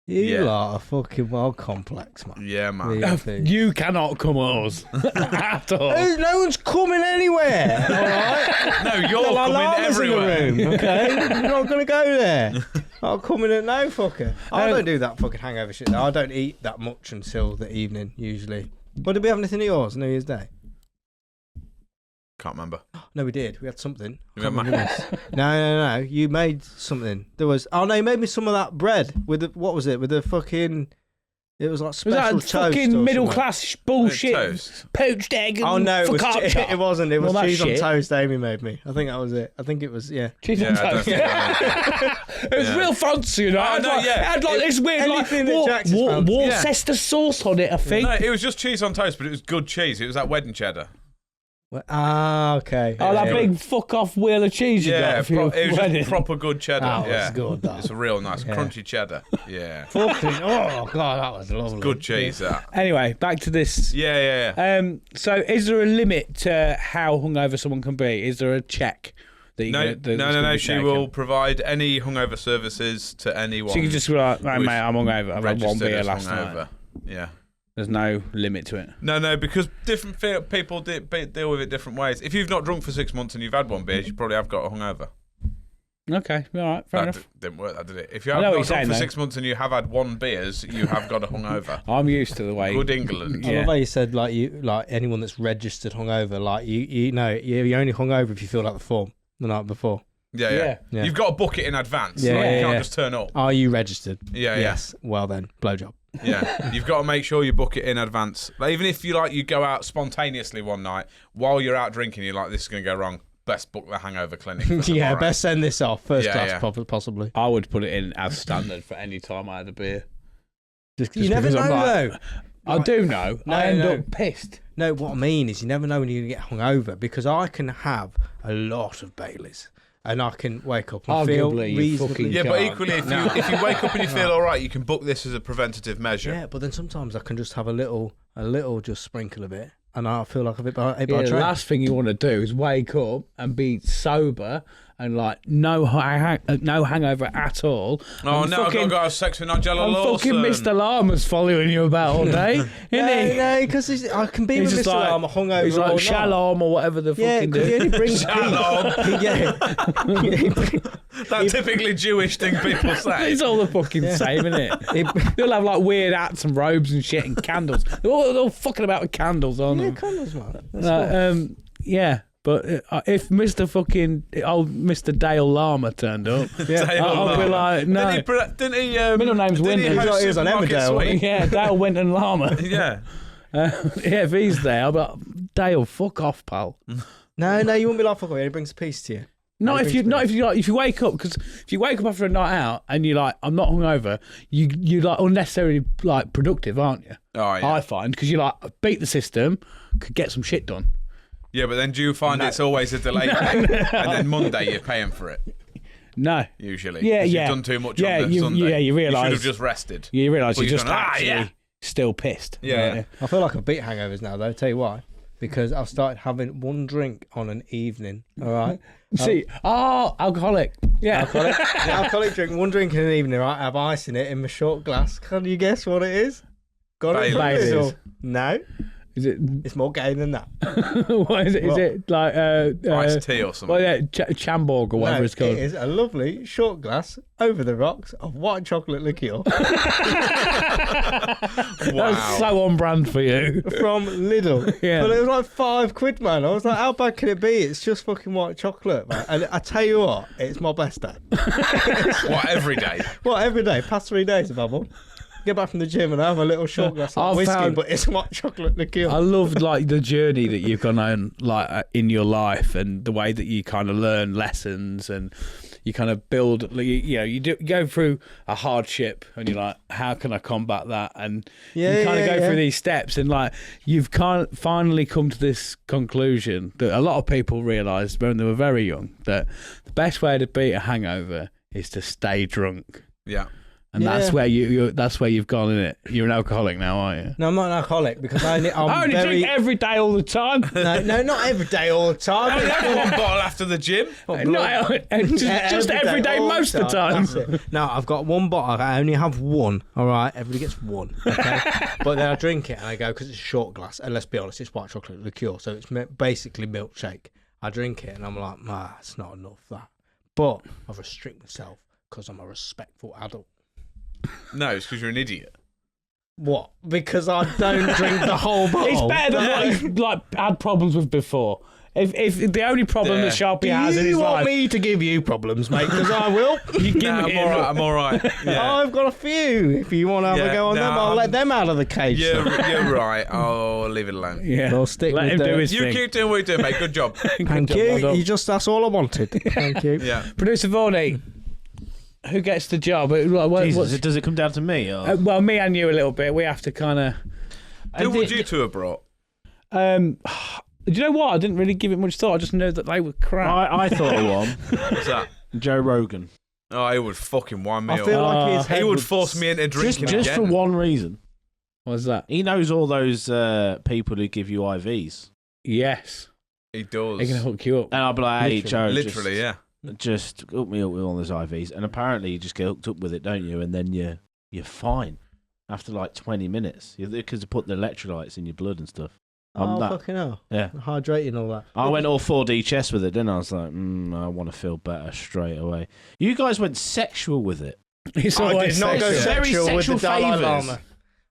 [SPEAKER 3] You
[SPEAKER 6] Yeah.
[SPEAKER 3] lot are fucking well complex, man.
[SPEAKER 6] Yeah, man.
[SPEAKER 3] Really do.
[SPEAKER 1] You cannot come at us at all.
[SPEAKER 3] No one's coming anywhere. All right.
[SPEAKER 6] No, you're
[SPEAKER 3] There are
[SPEAKER 6] coming
[SPEAKER 3] llamas
[SPEAKER 6] everywhere.
[SPEAKER 3] in the room. Okay, you're not gonna go there. I'll come in at no fucker. I don't do that fucking hangover shit. Though. I don't eat that much until the evening usually. What did we have anything at yours? New Year's Day?
[SPEAKER 6] Can't remember.
[SPEAKER 3] No, we did. We had something.
[SPEAKER 6] You had
[SPEAKER 3] Can't remember this. No. You made something. There was. Oh no, you made me some of that bread with the. What was it? With the fucking. It was like
[SPEAKER 1] Was
[SPEAKER 3] special
[SPEAKER 1] that
[SPEAKER 3] toast.
[SPEAKER 1] fucking
[SPEAKER 3] or
[SPEAKER 1] middle
[SPEAKER 3] something.
[SPEAKER 1] class bullshit?
[SPEAKER 6] Toast.
[SPEAKER 1] Poached egg and
[SPEAKER 3] Oh no, it was.
[SPEAKER 1] focaccia.
[SPEAKER 3] It wasn't. It was
[SPEAKER 1] Well, that
[SPEAKER 3] cheese on
[SPEAKER 1] shit.
[SPEAKER 3] toast. Amy made me. I think that was it. I think it was. Yeah.
[SPEAKER 1] Cheese
[SPEAKER 6] Yeah,
[SPEAKER 1] on
[SPEAKER 6] I don't
[SPEAKER 1] toast.
[SPEAKER 6] think I
[SPEAKER 1] It was
[SPEAKER 6] Yeah.
[SPEAKER 1] real fancy, you know.
[SPEAKER 6] Oh,
[SPEAKER 1] It had
[SPEAKER 6] no,
[SPEAKER 1] like,
[SPEAKER 6] yeah.
[SPEAKER 1] it had like this weird
[SPEAKER 3] anything that
[SPEAKER 1] like
[SPEAKER 3] Jack's is fancy.
[SPEAKER 1] Worcester sauce on it, I think.
[SPEAKER 6] No, it was just cheese on toast, but it was good cheese. It was that wedding cheddar.
[SPEAKER 3] Okay.
[SPEAKER 1] Oh, that
[SPEAKER 6] Yeah.
[SPEAKER 1] big fuck off wheel of cheese you
[SPEAKER 6] Yeah,
[SPEAKER 1] got for your
[SPEAKER 6] it was
[SPEAKER 1] wedding.
[SPEAKER 6] just proper good cheddar.
[SPEAKER 3] That was
[SPEAKER 6] yeah,
[SPEAKER 3] good, that.
[SPEAKER 6] It's a real nice
[SPEAKER 3] Yeah.
[SPEAKER 6] crunchy cheddar. Yeah,
[SPEAKER 3] Fucking. Oh god, that was lovely.
[SPEAKER 6] good cheese. That.
[SPEAKER 1] Anyway, back to this.
[SPEAKER 6] Yeah.
[SPEAKER 1] So, is there a limit to how hungover someone can be? Is there a check that you
[SPEAKER 6] No,
[SPEAKER 1] can, that's gonna
[SPEAKER 6] no.
[SPEAKER 1] be
[SPEAKER 6] She
[SPEAKER 1] taken?
[SPEAKER 6] will provide any hungover services to anyone.
[SPEAKER 1] So you can just be like, hey,
[SPEAKER 6] who's
[SPEAKER 1] mate, I'm hungover. I've had one
[SPEAKER 6] registered
[SPEAKER 1] beer
[SPEAKER 6] as
[SPEAKER 1] last
[SPEAKER 6] hungover.
[SPEAKER 1] night.
[SPEAKER 6] Yeah.
[SPEAKER 1] There's no limit to it.
[SPEAKER 6] No, because different people deal with it different ways. If you've not drunk for 6 months and you've had one beer, you probably have got a hungover.
[SPEAKER 1] Okay, all right, fair enough.
[SPEAKER 6] Didn't work, that did it? If you
[SPEAKER 1] I
[SPEAKER 6] have
[SPEAKER 1] know
[SPEAKER 6] not
[SPEAKER 1] what
[SPEAKER 6] drunk
[SPEAKER 1] you're saying,
[SPEAKER 6] for
[SPEAKER 1] though.
[SPEAKER 6] 6 months and you have had one beers, you have got a hungover.
[SPEAKER 1] I'm used to the way.
[SPEAKER 6] Good England.
[SPEAKER 3] I
[SPEAKER 1] Yeah.
[SPEAKER 3] love how you said like anyone that's registered hungover, like you know you're only hungover if you fill out the form the night before.
[SPEAKER 6] Yeah.
[SPEAKER 3] Yeah.
[SPEAKER 6] You've got to book it in advance.
[SPEAKER 3] Yeah,
[SPEAKER 6] like,
[SPEAKER 3] yeah,
[SPEAKER 6] you can't
[SPEAKER 3] yeah.
[SPEAKER 6] just turn up.
[SPEAKER 3] Are you registered?
[SPEAKER 6] Yeah,
[SPEAKER 3] Yes. Well then, blowjob.
[SPEAKER 6] Yeah. You've got to make sure you book it in advance. Like, even if you go out spontaneously one night while you're out drinking, you're like, this is going to go wrong. Best book the hangover clinic. For
[SPEAKER 3] Yeah,
[SPEAKER 6] tomorrow.
[SPEAKER 3] best send this off first
[SPEAKER 6] Yeah,
[SPEAKER 3] class,
[SPEAKER 6] yeah.
[SPEAKER 3] possibly.
[SPEAKER 1] I would put it in as standard for any time I had a beer. Just
[SPEAKER 3] You never
[SPEAKER 1] because
[SPEAKER 3] know
[SPEAKER 1] I'm like,
[SPEAKER 3] though.
[SPEAKER 1] I do know.
[SPEAKER 3] No,
[SPEAKER 1] I end
[SPEAKER 3] no.
[SPEAKER 1] up pissed.
[SPEAKER 3] No, what I mean is you never know when you're gonna get hungover because I can have a lot of Baileys and I can wake up and feel
[SPEAKER 1] Arguably, you
[SPEAKER 3] reasonably.
[SPEAKER 1] fucking
[SPEAKER 6] Yeah, but
[SPEAKER 1] can't.
[SPEAKER 6] equally, if you wake up and you feel all right, you can book this as a preventative measure.
[SPEAKER 3] Yeah, but then sometimes I can just have a little just sprinkle of it, and I feel like a bit by
[SPEAKER 1] Yeah, the
[SPEAKER 3] train.
[SPEAKER 1] last thing you want to do is wake up and be sober and like no hangover at all.
[SPEAKER 6] Oh,
[SPEAKER 1] And
[SPEAKER 6] no, I've got to
[SPEAKER 1] fucking-
[SPEAKER 6] go have sex with Nigella
[SPEAKER 1] and
[SPEAKER 6] Lawson.
[SPEAKER 1] fucking Mr. Llama's following you about all day, isn't he?
[SPEAKER 3] No, because I can be
[SPEAKER 1] He's
[SPEAKER 3] with
[SPEAKER 1] just
[SPEAKER 3] Mr.
[SPEAKER 1] like,
[SPEAKER 3] Llama hungover
[SPEAKER 1] he's
[SPEAKER 3] or
[SPEAKER 1] like
[SPEAKER 3] not.
[SPEAKER 1] shalom or whatever the
[SPEAKER 3] Yeah,
[SPEAKER 1] fucking
[SPEAKER 3] because he
[SPEAKER 1] do.
[SPEAKER 3] only brings
[SPEAKER 6] That typically Jewish thing people say.
[SPEAKER 1] It's all the fucking same, isn't it? They'll have like weird hats and robes and shit and candles. They're all fucking about with candles, aren't
[SPEAKER 3] Yeah,
[SPEAKER 1] they?
[SPEAKER 3] candles, man. That's cool.
[SPEAKER 1] Yeah, But if Mr. fucking old Mr. Dale Llama turned up,
[SPEAKER 6] Dale
[SPEAKER 1] I'll be
[SPEAKER 6] Llama.
[SPEAKER 1] like, no.
[SPEAKER 6] Didn't he?
[SPEAKER 1] Middle name's
[SPEAKER 6] didn't he
[SPEAKER 1] Winton.
[SPEAKER 6] host
[SPEAKER 3] He was on
[SPEAKER 6] Supermarket
[SPEAKER 3] Emmerdale, wasn't
[SPEAKER 6] Sweep?
[SPEAKER 1] Yeah, Dale Winton Llama.
[SPEAKER 6] Yeah.
[SPEAKER 1] Yeah, if he's there, I'll be like, Dale, fuck off, pal.
[SPEAKER 3] No, you wouldn't be like, fuck away. He brings a piece to you.
[SPEAKER 1] Not if you wake up, because if you wake up after a night out and you're like, I'm not hungover, you like unnecessarily like productive, aren't you?
[SPEAKER 6] Oh yeah.
[SPEAKER 1] I find, because you like beat the system, could get some shit done.
[SPEAKER 6] Yeah, but then do you find it's always a delay thing? And then Monday you're paying for it,
[SPEAKER 1] No.
[SPEAKER 6] usually.
[SPEAKER 1] Yeah,
[SPEAKER 6] 'Cause
[SPEAKER 1] yeah.
[SPEAKER 6] You've done too much
[SPEAKER 1] Yeah,
[SPEAKER 6] on the
[SPEAKER 1] you-
[SPEAKER 6] Sunday.
[SPEAKER 1] yeah, you realise-
[SPEAKER 6] should have just rested.
[SPEAKER 1] You realise
[SPEAKER 6] Well,
[SPEAKER 1] you're
[SPEAKER 6] you've
[SPEAKER 1] just
[SPEAKER 6] gone,
[SPEAKER 1] actually
[SPEAKER 6] yeah.
[SPEAKER 1] still pissed.
[SPEAKER 6] Yeah.
[SPEAKER 3] I feel like I beat hangovers now, though. Tell you why. Because I've started having one drink on an evening. All right.
[SPEAKER 1] See, alcoholic. Yeah.
[SPEAKER 3] Alcoholic drink, one drink in an evening, right? I have ice in it in my short glass. Can you guess what it is? Got it from
[SPEAKER 1] Baileys.
[SPEAKER 3] Lidl. No,
[SPEAKER 1] Is it?
[SPEAKER 3] it's more gay than that.
[SPEAKER 1] What is it? Is
[SPEAKER 3] What?
[SPEAKER 1] it like
[SPEAKER 6] Iced tea or something.
[SPEAKER 1] Well, yeah, Chamborg or whatever
[SPEAKER 3] No,
[SPEAKER 1] it's called.
[SPEAKER 3] it is a lovely short glass over the rocks of white chocolate liqueur
[SPEAKER 1] That's so on brand for you.
[SPEAKER 3] from Lidl.
[SPEAKER 1] Yeah.
[SPEAKER 3] But it was like £5, man. I was like, how bad can it be? It's just fucking white chocolate, man. And I tell you what, it's my best day.
[SPEAKER 6] What, every day?
[SPEAKER 3] What, every day? Past 3 days of bubble. Get back from the gym and I have a little short glass of
[SPEAKER 1] I've
[SPEAKER 3] whiskey,
[SPEAKER 1] found-
[SPEAKER 3] but it's white chocolate liqueur.
[SPEAKER 1] I love like the journey that you've gone on like in your life and the way that you kind of learn lessons and you kind of build. You go through a hardship and you're like, how can I combat that? And you kind of go through these steps and like you've kind of finally come to this conclusion that a lot of people realised when they were very young that the best way to beat a hangover is to stay drunk.
[SPEAKER 6] Yeah.
[SPEAKER 1] And that's where that's where you've gone in it. You're an alcoholic now, aren't you?
[SPEAKER 3] No, I'm not an alcoholic because I'm
[SPEAKER 1] I only
[SPEAKER 3] very...
[SPEAKER 1] drink every day all the time.
[SPEAKER 3] No, not every day all the time.
[SPEAKER 6] I have one bottle after the gym.
[SPEAKER 1] Just every day
[SPEAKER 3] all
[SPEAKER 1] most of the time.
[SPEAKER 3] That's it. No, I've got one bottle. I only have one. All right, everybody gets one. Okay, but then I drink it and I go because it's a short glass. And let's be honest, it's white chocolate liqueur, so it's basically milkshake. I drink it and I'm like, it's not enough that. But I restrict myself because I'm a respectful adult.
[SPEAKER 6] No, it's because you're an idiot.
[SPEAKER 3] What? Because I don't drink the whole bottle.
[SPEAKER 1] It's better than what he's like had problems with before. If the only problem that Sharpie has in
[SPEAKER 3] Do
[SPEAKER 1] his
[SPEAKER 3] you want
[SPEAKER 1] life,
[SPEAKER 3] me to give you problems, mate? Because I will.
[SPEAKER 1] you give
[SPEAKER 6] No,
[SPEAKER 1] me
[SPEAKER 6] I'm all right. Yeah.
[SPEAKER 3] I've got a few. If you want to have a go on them, I'll let them out of the cage.
[SPEAKER 6] You're right. Oh, leave it alone.
[SPEAKER 1] Yeah,
[SPEAKER 3] I'll stick
[SPEAKER 1] let
[SPEAKER 3] with
[SPEAKER 1] him do
[SPEAKER 3] the-
[SPEAKER 1] his
[SPEAKER 6] You
[SPEAKER 1] thing.
[SPEAKER 6] keep doing what you're doing, mate. Good job.
[SPEAKER 3] Thank you. That's all I wanted. Thank you.
[SPEAKER 6] Yeah.
[SPEAKER 1] Producer Vorney, who gets the job?
[SPEAKER 4] Jesus, does it come down to me? Or?
[SPEAKER 1] Well, me and you a little bit. We have to kind of.
[SPEAKER 6] Who would you two have brought?
[SPEAKER 1] Do you know what? I didn't really give it much thought. I just knew that they were crap.
[SPEAKER 4] I thought of one.
[SPEAKER 6] What's that?
[SPEAKER 4] Joe Rogan.
[SPEAKER 6] Oh, he would fucking wind me
[SPEAKER 3] I
[SPEAKER 6] up.
[SPEAKER 3] feel like his head
[SPEAKER 6] He would force me into drinking
[SPEAKER 4] Just
[SPEAKER 6] again.
[SPEAKER 4] for one reason.
[SPEAKER 1] What's that?
[SPEAKER 4] He knows all those people who give you IVs.
[SPEAKER 1] Yes,
[SPEAKER 6] He does.
[SPEAKER 1] they're gonna hook you up.
[SPEAKER 4] And I'll be like, hey, Joe,
[SPEAKER 6] Literally, yeah.
[SPEAKER 4] just hook me up with all those IVs. And apparently you just get hooked up with it, don't you? And then you're fine after like 20 minutes. Because they put the electrolytes in your blood and stuff.
[SPEAKER 3] Fucking hell.
[SPEAKER 4] Yeah.
[SPEAKER 3] Hydrating and all that.
[SPEAKER 4] I went all 4D chess with it, didn't I? I was like, I want to feel better straight away. You guys went sexual with it.
[SPEAKER 1] It's
[SPEAKER 3] I
[SPEAKER 1] always
[SPEAKER 3] did not go
[SPEAKER 1] sexual.
[SPEAKER 4] Very
[SPEAKER 3] sexual with the
[SPEAKER 4] sexual
[SPEAKER 3] Dalai
[SPEAKER 4] favours.
[SPEAKER 3] Lama.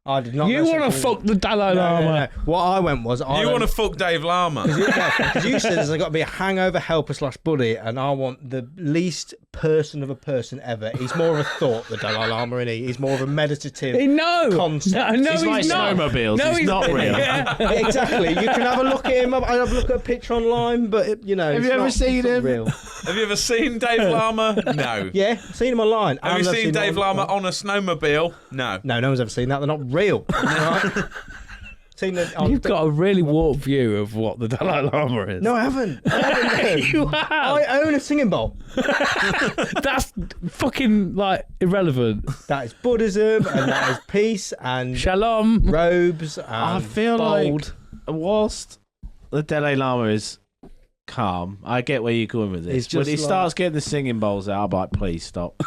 [SPEAKER 3] I did not.
[SPEAKER 1] You
[SPEAKER 3] go
[SPEAKER 1] want to
[SPEAKER 3] sexual
[SPEAKER 1] fuck the Dalai
[SPEAKER 3] with-
[SPEAKER 1] Lama?
[SPEAKER 3] No. What I went was
[SPEAKER 6] You want to fuck Dave Llama?
[SPEAKER 3] Because you said there's got to be a hangover helper / buddy, and I want the least person of a person ever. He's more of a thought, the Dalai Lama, isn't he? He's more of a meditative
[SPEAKER 1] No,
[SPEAKER 3] concept.
[SPEAKER 1] no,
[SPEAKER 4] He's like
[SPEAKER 1] not.
[SPEAKER 4] snowmobiles.
[SPEAKER 1] No,
[SPEAKER 4] He's not real.
[SPEAKER 1] Yeah.
[SPEAKER 3] Exactly. You can have a look at him. I have a look at a picture online, but
[SPEAKER 4] Have you
[SPEAKER 3] it's
[SPEAKER 4] ever
[SPEAKER 3] not-
[SPEAKER 4] seen
[SPEAKER 3] it's not
[SPEAKER 4] him?
[SPEAKER 3] Real.
[SPEAKER 6] Have you ever seen Dave Llama? No.
[SPEAKER 3] Yeah, I've seen him online.
[SPEAKER 6] Have you
[SPEAKER 3] and I've
[SPEAKER 6] seen
[SPEAKER 3] him
[SPEAKER 6] Dave
[SPEAKER 3] on-
[SPEAKER 6] Llama on a snowmobile? No.
[SPEAKER 3] No, no one's ever seen that. They're not real. Right? Seen them on-
[SPEAKER 1] You've got a really warped view of what the Dalai Lama is.
[SPEAKER 3] No, I haven't.
[SPEAKER 1] You have.
[SPEAKER 3] I own a singing bowl.
[SPEAKER 1] That's fucking like irrelevant.
[SPEAKER 3] That is Buddhism, and that is peace, and
[SPEAKER 1] Shalom.
[SPEAKER 3] robes. And
[SPEAKER 4] I feel
[SPEAKER 3] bold.
[SPEAKER 4] like whilst the Dalai Lama is calm, I get where you're going with this.
[SPEAKER 3] It's
[SPEAKER 4] When
[SPEAKER 3] just
[SPEAKER 4] he
[SPEAKER 3] like-
[SPEAKER 4] starts getting the singing bowls out, I'm like, please stop.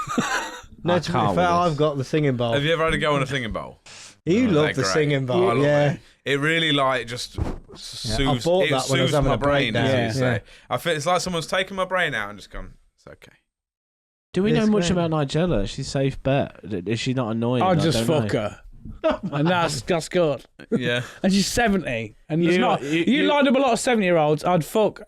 [SPEAKER 3] No,
[SPEAKER 4] I
[SPEAKER 3] to be
[SPEAKER 4] can't
[SPEAKER 3] fair,
[SPEAKER 4] with this.
[SPEAKER 3] I've got the singing bowl.
[SPEAKER 6] Have you ever had to go on a singing bowl?
[SPEAKER 3] You
[SPEAKER 6] Oh,
[SPEAKER 3] love
[SPEAKER 6] they're
[SPEAKER 3] the
[SPEAKER 6] great.
[SPEAKER 3] singing
[SPEAKER 6] I
[SPEAKER 3] bowl,
[SPEAKER 6] love
[SPEAKER 3] yeah.
[SPEAKER 6] it really like just
[SPEAKER 3] I
[SPEAKER 6] soothes,
[SPEAKER 3] bought
[SPEAKER 6] it
[SPEAKER 3] that when I was
[SPEAKER 6] soothes
[SPEAKER 3] having
[SPEAKER 6] my
[SPEAKER 3] a
[SPEAKER 6] brain,
[SPEAKER 3] breakdown.
[SPEAKER 6] as you
[SPEAKER 3] Yeah.
[SPEAKER 6] say. I feel it's like someone's taken my brain out and just gone, it's okay.
[SPEAKER 4] Do we know
[SPEAKER 3] It's
[SPEAKER 4] much
[SPEAKER 3] great.
[SPEAKER 4] about Nigella? Is she safe bet? Is she not annoying?
[SPEAKER 1] I'll
[SPEAKER 4] I
[SPEAKER 1] just
[SPEAKER 4] don't
[SPEAKER 1] fuck
[SPEAKER 4] know.
[SPEAKER 1] her. And that's good.
[SPEAKER 6] Yeah.
[SPEAKER 1] And she's 70. And you lined up a lot of 70-year-olds. I'd fuck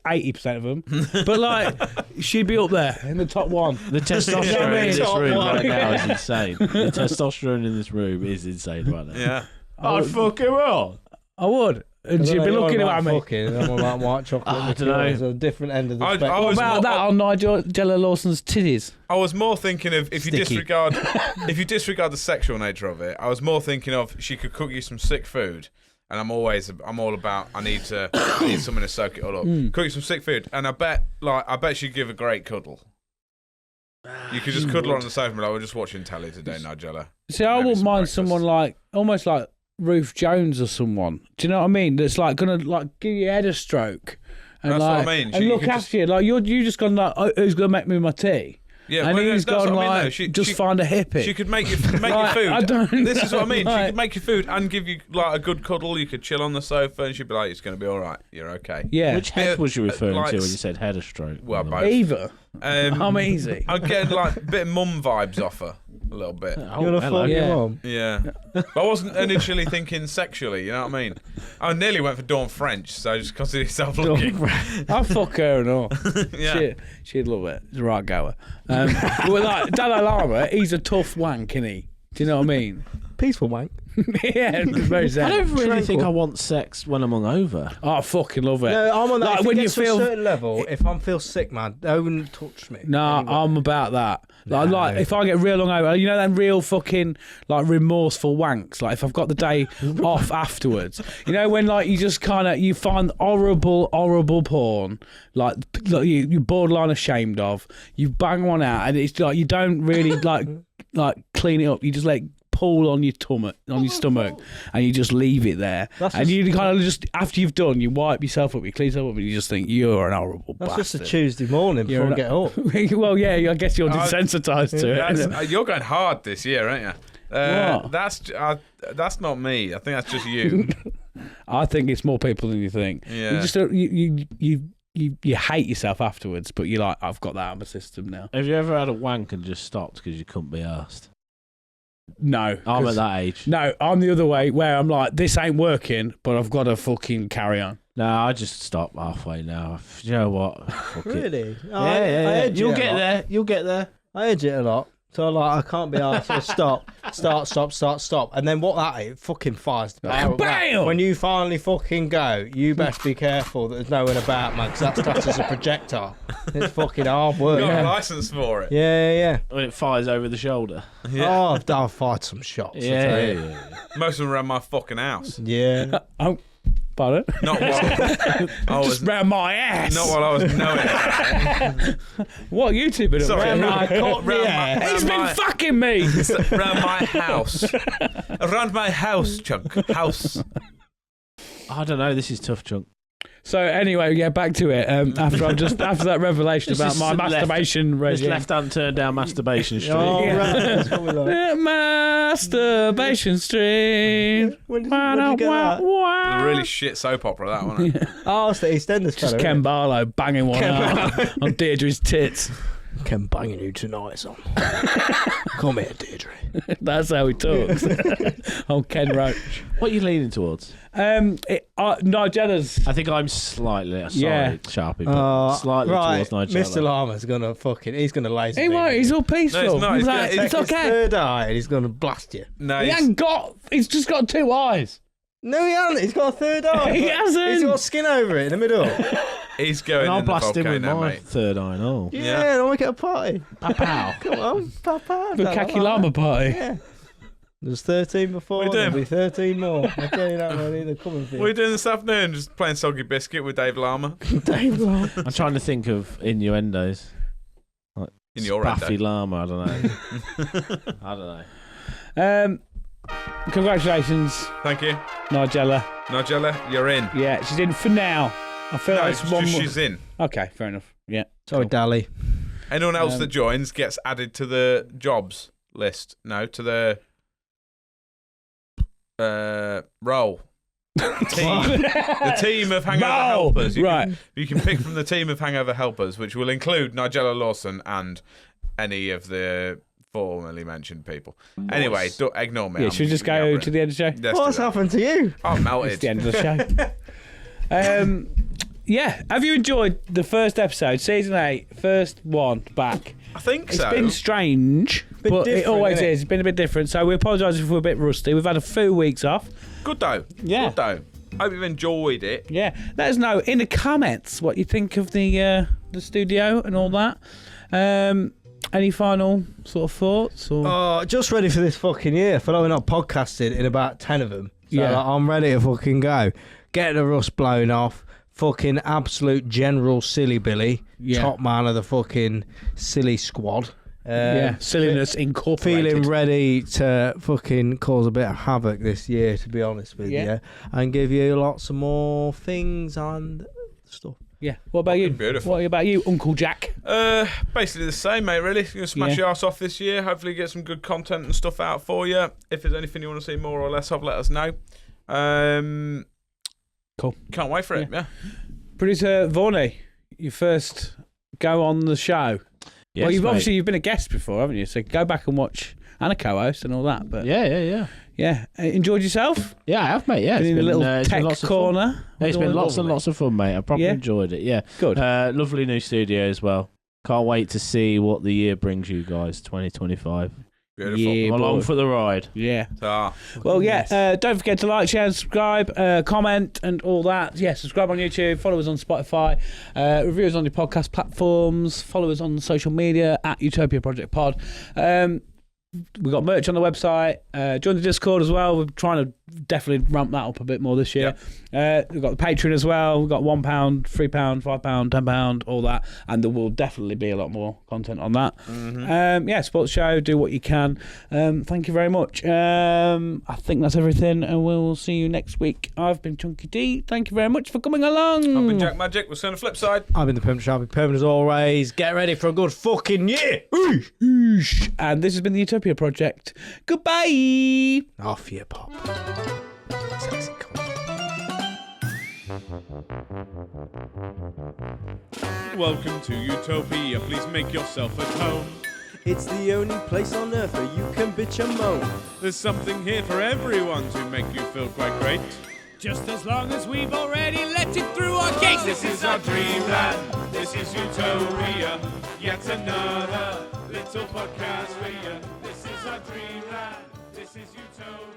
[SPEAKER 1] 80% of them. But, like, she'd be up there in the top one.
[SPEAKER 4] The testosterone in this
[SPEAKER 3] Top
[SPEAKER 4] room
[SPEAKER 3] one.
[SPEAKER 4] right now is insane. The testosterone in this room is insane right now.
[SPEAKER 6] Yeah.
[SPEAKER 4] I'd fuck him up.
[SPEAKER 1] I would. And she'd be looking at me.
[SPEAKER 3] Fucking, I'm about white chocolate.
[SPEAKER 4] I don't know.
[SPEAKER 3] It's a different end of the
[SPEAKER 6] I
[SPEAKER 3] spectrum.
[SPEAKER 6] was
[SPEAKER 1] What about that on Nigella Lawson's titties?
[SPEAKER 6] I was more thinking of if you
[SPEAKER 1] Sticky.
[SPEAKER 6] disregard the sexual nature of it. I was more thinking of she could cook you some sick food, and I'm all about I need something to soak it all up. Cook you some sick food, and I bet she'd give a great cuddle. You could just cuddle her on the sofa and be like, we're just watching telly today, Nigella.
[SPEAKER 1] See, I
[SPEAKER 6] Maybe
[SPEAKER 1] wouldn't
[SPEAKER 6] some
[SPEAKER 1] mind
[SPEAKER 6] breakfast.
[SPEAKER 1] someone like almost like Ruth Jones or someone. Do you know what I mean? That's like gonna like give your head a stroke. And
[SPEAKER 6] That's
[SPEAKER 1] like,
[SPEAKER 6] what I mean.
[SPEAKER 1] And
[SPEAKER 6] You
[SPEAKER 1] look
[SPEAKER 6] could
[SPEAKER 1] after you. Like you just gone like, oh, who's gonna make me my tea?
[SPEAKER 6] Yeah,
[SPEAKER 1] And
[SPEAKER 6] well,
[SPEAKER 1] he's
[SPEAKER 6] that's
[SPEAKER 1] gone
[SPEAKER 6] what I mean,
[SPEAKER 1] like,
[SPEAKER 6] though.
[SPEAKER 1] just find a hippie.
[SPEAKER 6] She could make your food.
[SPEAKER 1] I don't
[SPEAKER 6] This is what I mean. She
[SPEAKER 1] know.
[SPEAKER 6] could make your food and give you like a good cuddle. You could chill on the sofa, and she'd be like, "It's going to be all right. You're okay."
[SPEAKER 1] Yeah.
[SPEAKER 4] Which head was you referring
[SPEAKER 6] like-
[SPEAKER 4] to when you said head of stroke?
[SPEAKER 6] Well, both.
[SPEAKER 1] Either. I'm
[SPEAKER 6] I'm
[SPEAKER 1] easy.
[SPEAKER 6] getting like a bit of mum vibes off her, a little bit.
[SPEAKER 3] You want to fuck
[SPEAKER 1] Yeah.
[SPEAKER 3] your mum?
[SPEAKER 6] Yeah, but I wasn't initially thinking sexually. You know what I mean? I nearly went for Dawn French, so I just considered myself lucky.
[SPEAKER 1] I'll fuck her and all.
[SPEAKER 6] Yeah.
[SPEAKER 1] She'd love it. She's a right goer. Well, like Dalai Lama, he's a tough wank, isn't he? Do you know what I mean?
[SPEAKER 3] Peaceful wank.
[SPEAKER 1] Yeah, very
[SPEAKER 4] I
[SPEAKER 1] zen.
[SPEAKER 4] don't really
[SPEAKER 3] Tranquil.
[SPEAKER 4] think I want sex when I'm hungover.
[SPEAKER 1] Oh, I fucking love it.
[SPEAKER 3] No, I'm on that.
[SPEAKER 1] Like
[SPEAKER 3] If
[SPEAKER 1] when
[SPEAKER 3] it
[SPEAKER 1] you
[SPEAKER 3] gets to
[SPEAKER 1] feel.
[SPEAKER 3] a certain level, if I feel sick, man, don't touch me.
[SPEAKER 1] Nah,
[SPEAKER 3] Anyway.
[SPEAKER 1] I'm about that. Like,
[SPEAKER 3] No.
[SPEAKER 1] like if I get real hungover, you know, them real fucking like remorseful wanks. Like if I've got the day off afterwards, you know, when like you just kind of you find horrible porn, like you're borderline ashamed of. You bang one out, and it's like you don't really like clean it up. You just let it pool on your stomach, and you just leave it there.
[SPEAKER 3] That's
[SPEAKER 1] And
[SPEAKER 3] just-
[SPEAKER 1] you kind of just after you've done, you wipe yourself up, you clean yourself up, and you just think you're an horrible
[SPEAKER 3] That's
[SPEAKER 1] bastard.
[SPEAKER 3] just a Tuesday morning before I get up.
[SPEAKER 1] Well, yeah, I guess you're desensitized to it.
[SPEAKER 6] You're going hard this year, aren't you?
[SPEAKER 1] What?
[SPEAKER 6] That's not me. I think that's just you.
[SPEAKER 1] I think it's more people than you think.
[SPEAKER 6] Yeah.
[SPEAKER 1] You just you hate yourself afterwards, but you're like, I've got that out of my system now.
[SPEAKER 4] Have you ever had a wank and just stopped because you couldn't be asked?
[SPEAKER 1] No,
[SPEAKER 4] I'm
[SPEAKER 1] 'cause-
[SPEAKER 4] at that age.
[SPEAKER 1] No, I'm the other way where I'm like, this ain't working, but I've got to fucking carry on.
[SPEAKER 4] No, I just stop halfway now. You know what? Fuck it.
[SPEAKER 3] Really?
[SPEAKER 4] Yeah.
[SPEAKER 3] edge
[SPEAKER 4] You'll
[SPEAKER 3] it a
[SPEAKER 4] get
[SPEAKER 3] lot.
[SPEAKER 4] there. You'll get there.
[SPEAKER 3] I edge it a lot. So like I can't be asked to stop. And then what that is, it fucking fires the power up.
[SPEAKER 1] Bam!
[SPEAKER 3] When you finally fucking go, you best be careful that there's no one about, man, because that's classed as a projectile. It's fucking hard
[SPEAKER 6] You
[SPEAKER 3] work.
[SPEAKER 6] got a
[SPEAKER 3] Yeah,
[SPEAKER 6] license for it.
[SPEAKER 3] yeah.
[SPEAKER 4] When it fires over the shoulder.
[SPEAKER 3] Oh, I've fired some shots. I tell you.
[SPEAKER 6] Most of them around my fucking house.
[SPEAKER 3] Yeah.
[SPEAKER 1] Oh, pardon?
[SPEAKER 6] Not while I was.
[SPEAKER 1] Just round my ass.
[SPEAKER 6] Not while I was knowing.
[SPEAKER 1] What you two been up
[SPEAKER 6] Sorry,
[SPEAKER 1] to?
[SPEAKER 6] round my,
[SPEAKER 1] He's been fucking me.
[SPEAKER 6] round my house. Around my house, Chunk. House.
[SPEAKER 4] I don't know. This is tough, Chunk.
[SPEAKER 1] So anyway, yeah, back to it. After that revelation
[SPEAKER 4] This
[SPEAKER 1] about
[SPEAKER 4] is
[SPEAKER 1] my
[SPEAKER 4] some left-
[SPEAKER 1] masturbation
[SPEAKER 4] This
[SPEAKER 1] regime.
[SPEAKER 4] left hand turned down masturbation street.
[SPEAKER 3] Oh, right. That's what we like.
[SPEAKER 1] Masturbation stream.
[SPEAKER 3] When did you get that?
[SPEAKER 6] A really shit soap opera, that wasn't it?
[SPEAKER 3] Oh, it's the EastEnders
[SPEAKER 1] Just
[SPEAKER 3] fella,
[SPEAKER 1] Ken Barlow banging one out on Deirdre's tits.
[SPEAKER 3] isn't it? Ken banging you tonight, son. Come here, Deirdre.
[SPEAKER 1] That's how he talks. Oh, Ken Roach.
[SPEAKER 4] What are you leaning towards?
[SPEAKER 1] Nigella's.
[SPEAKER 4] I think I'm slightly sorry,
[SPEAKER 1] Yeah.
[SPEAKER 4] Sharpie, but slightly
[SPEAKER 3] right,
[SPEAKER 4] towards Nigella.
[SPEAKER 3] Mr. Llama's gonna he's gonna laser.
[SPEAKER 1] He won't. He's all peaceful.
[SPEAKER 6] No, it's not.
[SPEAKER 1] He's
[SPEAKER 6] It's
[SPEAKER 1] like,
[SPEAKER 6] good.
[SPEAKER 1] it's
[SPEAKER 3] His
[SPEAKER 1] okay.
[SPEAKER 3] third eye, and he's gonna blast you.
[SPEAKER 6] No,
[SPEAKER 1] He ain't got. He's just got two eyes.
[SPEAKER 3] No, he hasn't. He's got a third eye.
[SPEAKER 1] He
[SPEAKER 3] but
[SPEAKER 1] hasn't.
[SPEAKER 3] He's got skin over it in the middle.
[SPEAKER 6] he's going
[SPEAKER 4] And I'll
[SPEAKER 6] in the
[SPEAKER 4] blast him with
[SPEAKER 6] volcano,
[SPEAKER 4] my
[SPEAKER 6] mate.
[SPEAKER 4] third eye and all.
[SPEAKER 3] Yeah, don't make it a party.
[SPEAKER 4] Pow.
[SPEAKER 3] Come on, papa.
[SPEAKER 1] The Khaki Llama party.
[SPEAKER 3] Yeah. There's 13 before.
[SPEAKER 6] What are you
[SPEAKER 3] There'll
[SPEAKER 6] doing?
[SPEAKER 3] be 13 more. I tell you that, buddy. They're coming for
[SPEAKER 6] What are you
[SPEAKER 3] you.
[SPEAKER 6] doing this afternoon? Just playing Soggy Biscuit with Dave Llama
[SPEAKER 3] Dave Llama.
[SPEAKER 4] I'm trying to think of innuendos.
[SPEAKER 6] in your
[SPEAKER 4] Spaffy
[SPEAKER 6] endo.
[SPEAKER 4] llama, I don't know. I don't know.
[SPEAKER 1] Congratulations,
[SPEAKER 6] Thank you.
[SPEAKER 1] Nigella.
[SPEAKER 6] Nigella, you're in.
[SPEAKER 1] Yeah, she's in for now. I feel
[SPEAKER 6] No,
[SPEAKER 1] like
[SPEAKER 6] it's
[SPEAKER 1] it's one
[SPEAKER 6] just
[SPEAKER 1] more.
[SPEAKER 6] she's in.
[SPEAKER 1] Okay, fair enough. Yeah.
[SPEAKER 3] Sorry, Dally.
[SPEAKER 6] Anyone else that joins gets added to the jobs list. No, to the role. The team of hangover
[SPEAKER 1] Role.
[SPEAKER 6] helpers.
[SPEAKER 1] Right.
[SPEAKER 6] You can pick from the team of hangover helpers, which will include Nigella Lawson and any of the formerly mentioned people. Anyway, ignore me.
[SPEAKER 1] Yeah, should we just go to the end of the show?
[SPEAKER 6] Let's
[SPEAKER 3] What's
[SPEAKER 6] do that.
[SPEAKER 3] happened to you?
[SPEAKER 6] I'm
[SPEAKER 1] It's
[SPEAKER 6] melted.
[SPEAKER 1] the end of the show. Yeah, have you enjoyed the first episode, season 8, first one back?
[SPEAKER 6] I think
[SPEAKER 1] It's
[SPEAKER 6] so.
[SPEAKER 1] been strange, but it
[SPEAKER 3] different,
[SPEAKER 1] always
[SPEAKER 3] innit?
[SPEAKER 1] is. It's been a bit different, so we apologise if we're a bit rusty. We've had a few weeks off.
[SPEAKER 6] Good though.
[SPEAKER 1] Yeah.
[SPEAKER 6] Good though. Hope you've enjoyed it.
[SPEAKER 1] Yeah, let us know in the comments what you think of the studio and all that. Any final sort of thoughts? Or
[SPEAKER 3] Oh, just ready for this fucking year. I feel like we're not podcasted in about 10 of them. So
[SPEAKER 1] Yeah.
[SPEAKER 3] like, I'm ready to fucking go. Get the rust blown off. Fucking absolute general silly Billy.
[SPEAKER 1] Yeah.
[SPEAKER 3] Top man of the fucking silly squad.
[SPEAKER 1] yeah, silliness incorporated.
[SPEAKER 3] Feeling ready to fucking cause a bit of havoc this year, to be honest with
[SPEAKER 1] Yeah.
[SPEAKER 3] you. And give you lots of more things and stuff.
[SPEAKER 1] Yeah. What about you?
[SPEAKER 6] beautiful.
[SPEAKER 1] What about you, Uncle Jack?
[SPEAKER 6] Basically the same, mate, really. You're going to smash
[SPEAKER 1] Yeah.
[SPEAKER 6] your ass off this year. Hopefully get some good content and stuff out for you. If there's anything you want to see more or less of, let us know.
[SPEAKER 1] Cool.
[SPEAKER 6] Can't wait for it, yeah.
[SPEAKER 1] Producer Vorney, you first go on the show.
[SPEAKER 4] Yes,
[SPEAKER 1] Well, you've
[SPEAKER 4] mate.
[SPEAKER 1] obviously you've been a guest before, haven't you? So go back and watch and a co-host and all that. But
[SPEAKER 4] Yeah.
[SPEAKER 1] Enjoyed yourself?
[SPEAKER 4] Yeah, I have, mate. Yeah,
[SPEAKER 1] Been in a little
[SPEAKER 4] it's been
[SPEAKER 1] tech
[SPEAKER 4] lots of fun.
[SPEAKER 1] corner.
[SPEAKER 4] It's been lots and
[SPEAKER 1] Lovely.
[SPEAKER 4] lots of fun, mate. I probably
[SPEAKER 1] Yeah?
[SPEAKER 4] enjoyed it. Yeah,
[SPEAKER 1] Good.
[SPEAKER 4] lovely new studio as well. Can't wait to see what the year brings you guys. 2025.
[SPEAKER 6] Beautiful.
[SPEAKER 1] Yeah,
[SPEAKER 4] I'm along
[SPEAKER 1] boy.
[SPEAKER 4] for the ride.
[SPEAKER 1] Yeah.
[SPEAKER 6] Ta.
[SPEAKER 1] Well, yeah. Don't forget to like, share, and subscribe, comment, and all that. Yeah, subscribe on YouTube. Follow us on Spotify. Review us on your podcast platforms. Follow us on social media at Utopia Project Pod. We've got merch on the website. Join the Discord as well. We're trying to definitely ramp that up a bit more this year. We've got the Patreon as well. We've got £1, £3, £5, £10, all that. And there will definitely be a lot more content on that. Yeah, support the show. Do what you can. Thank you very much. I think that's everything. And we'll see you next week. I've been Chunky D. Thank you very much for coming along.
[SPEAKER 6] I've been Jack Magic. We'll see you on the flip side.
[SPEAKER 3] I've been the Pimp Sharpie Permanent as always. Get ready for a good fucking year.
[SPEAKER 1] And this has been the Utopia Project. Goodbye.
[SPEAKER 3] Off you pop. Sexy cunt.
[SPEAKER 2] Welcome to Utopia. Please make yourself at home.
[SPEAKER 5] It's the only place on earth where you can bitch and moan.
[SPEAKER 2] There's something here for everyone to make you feel quite great. Just as long as we've already let it through our gates. This is our dreamland. This is Utopia. Yet another little podcast for you. This is our dreamland. This is Utopia.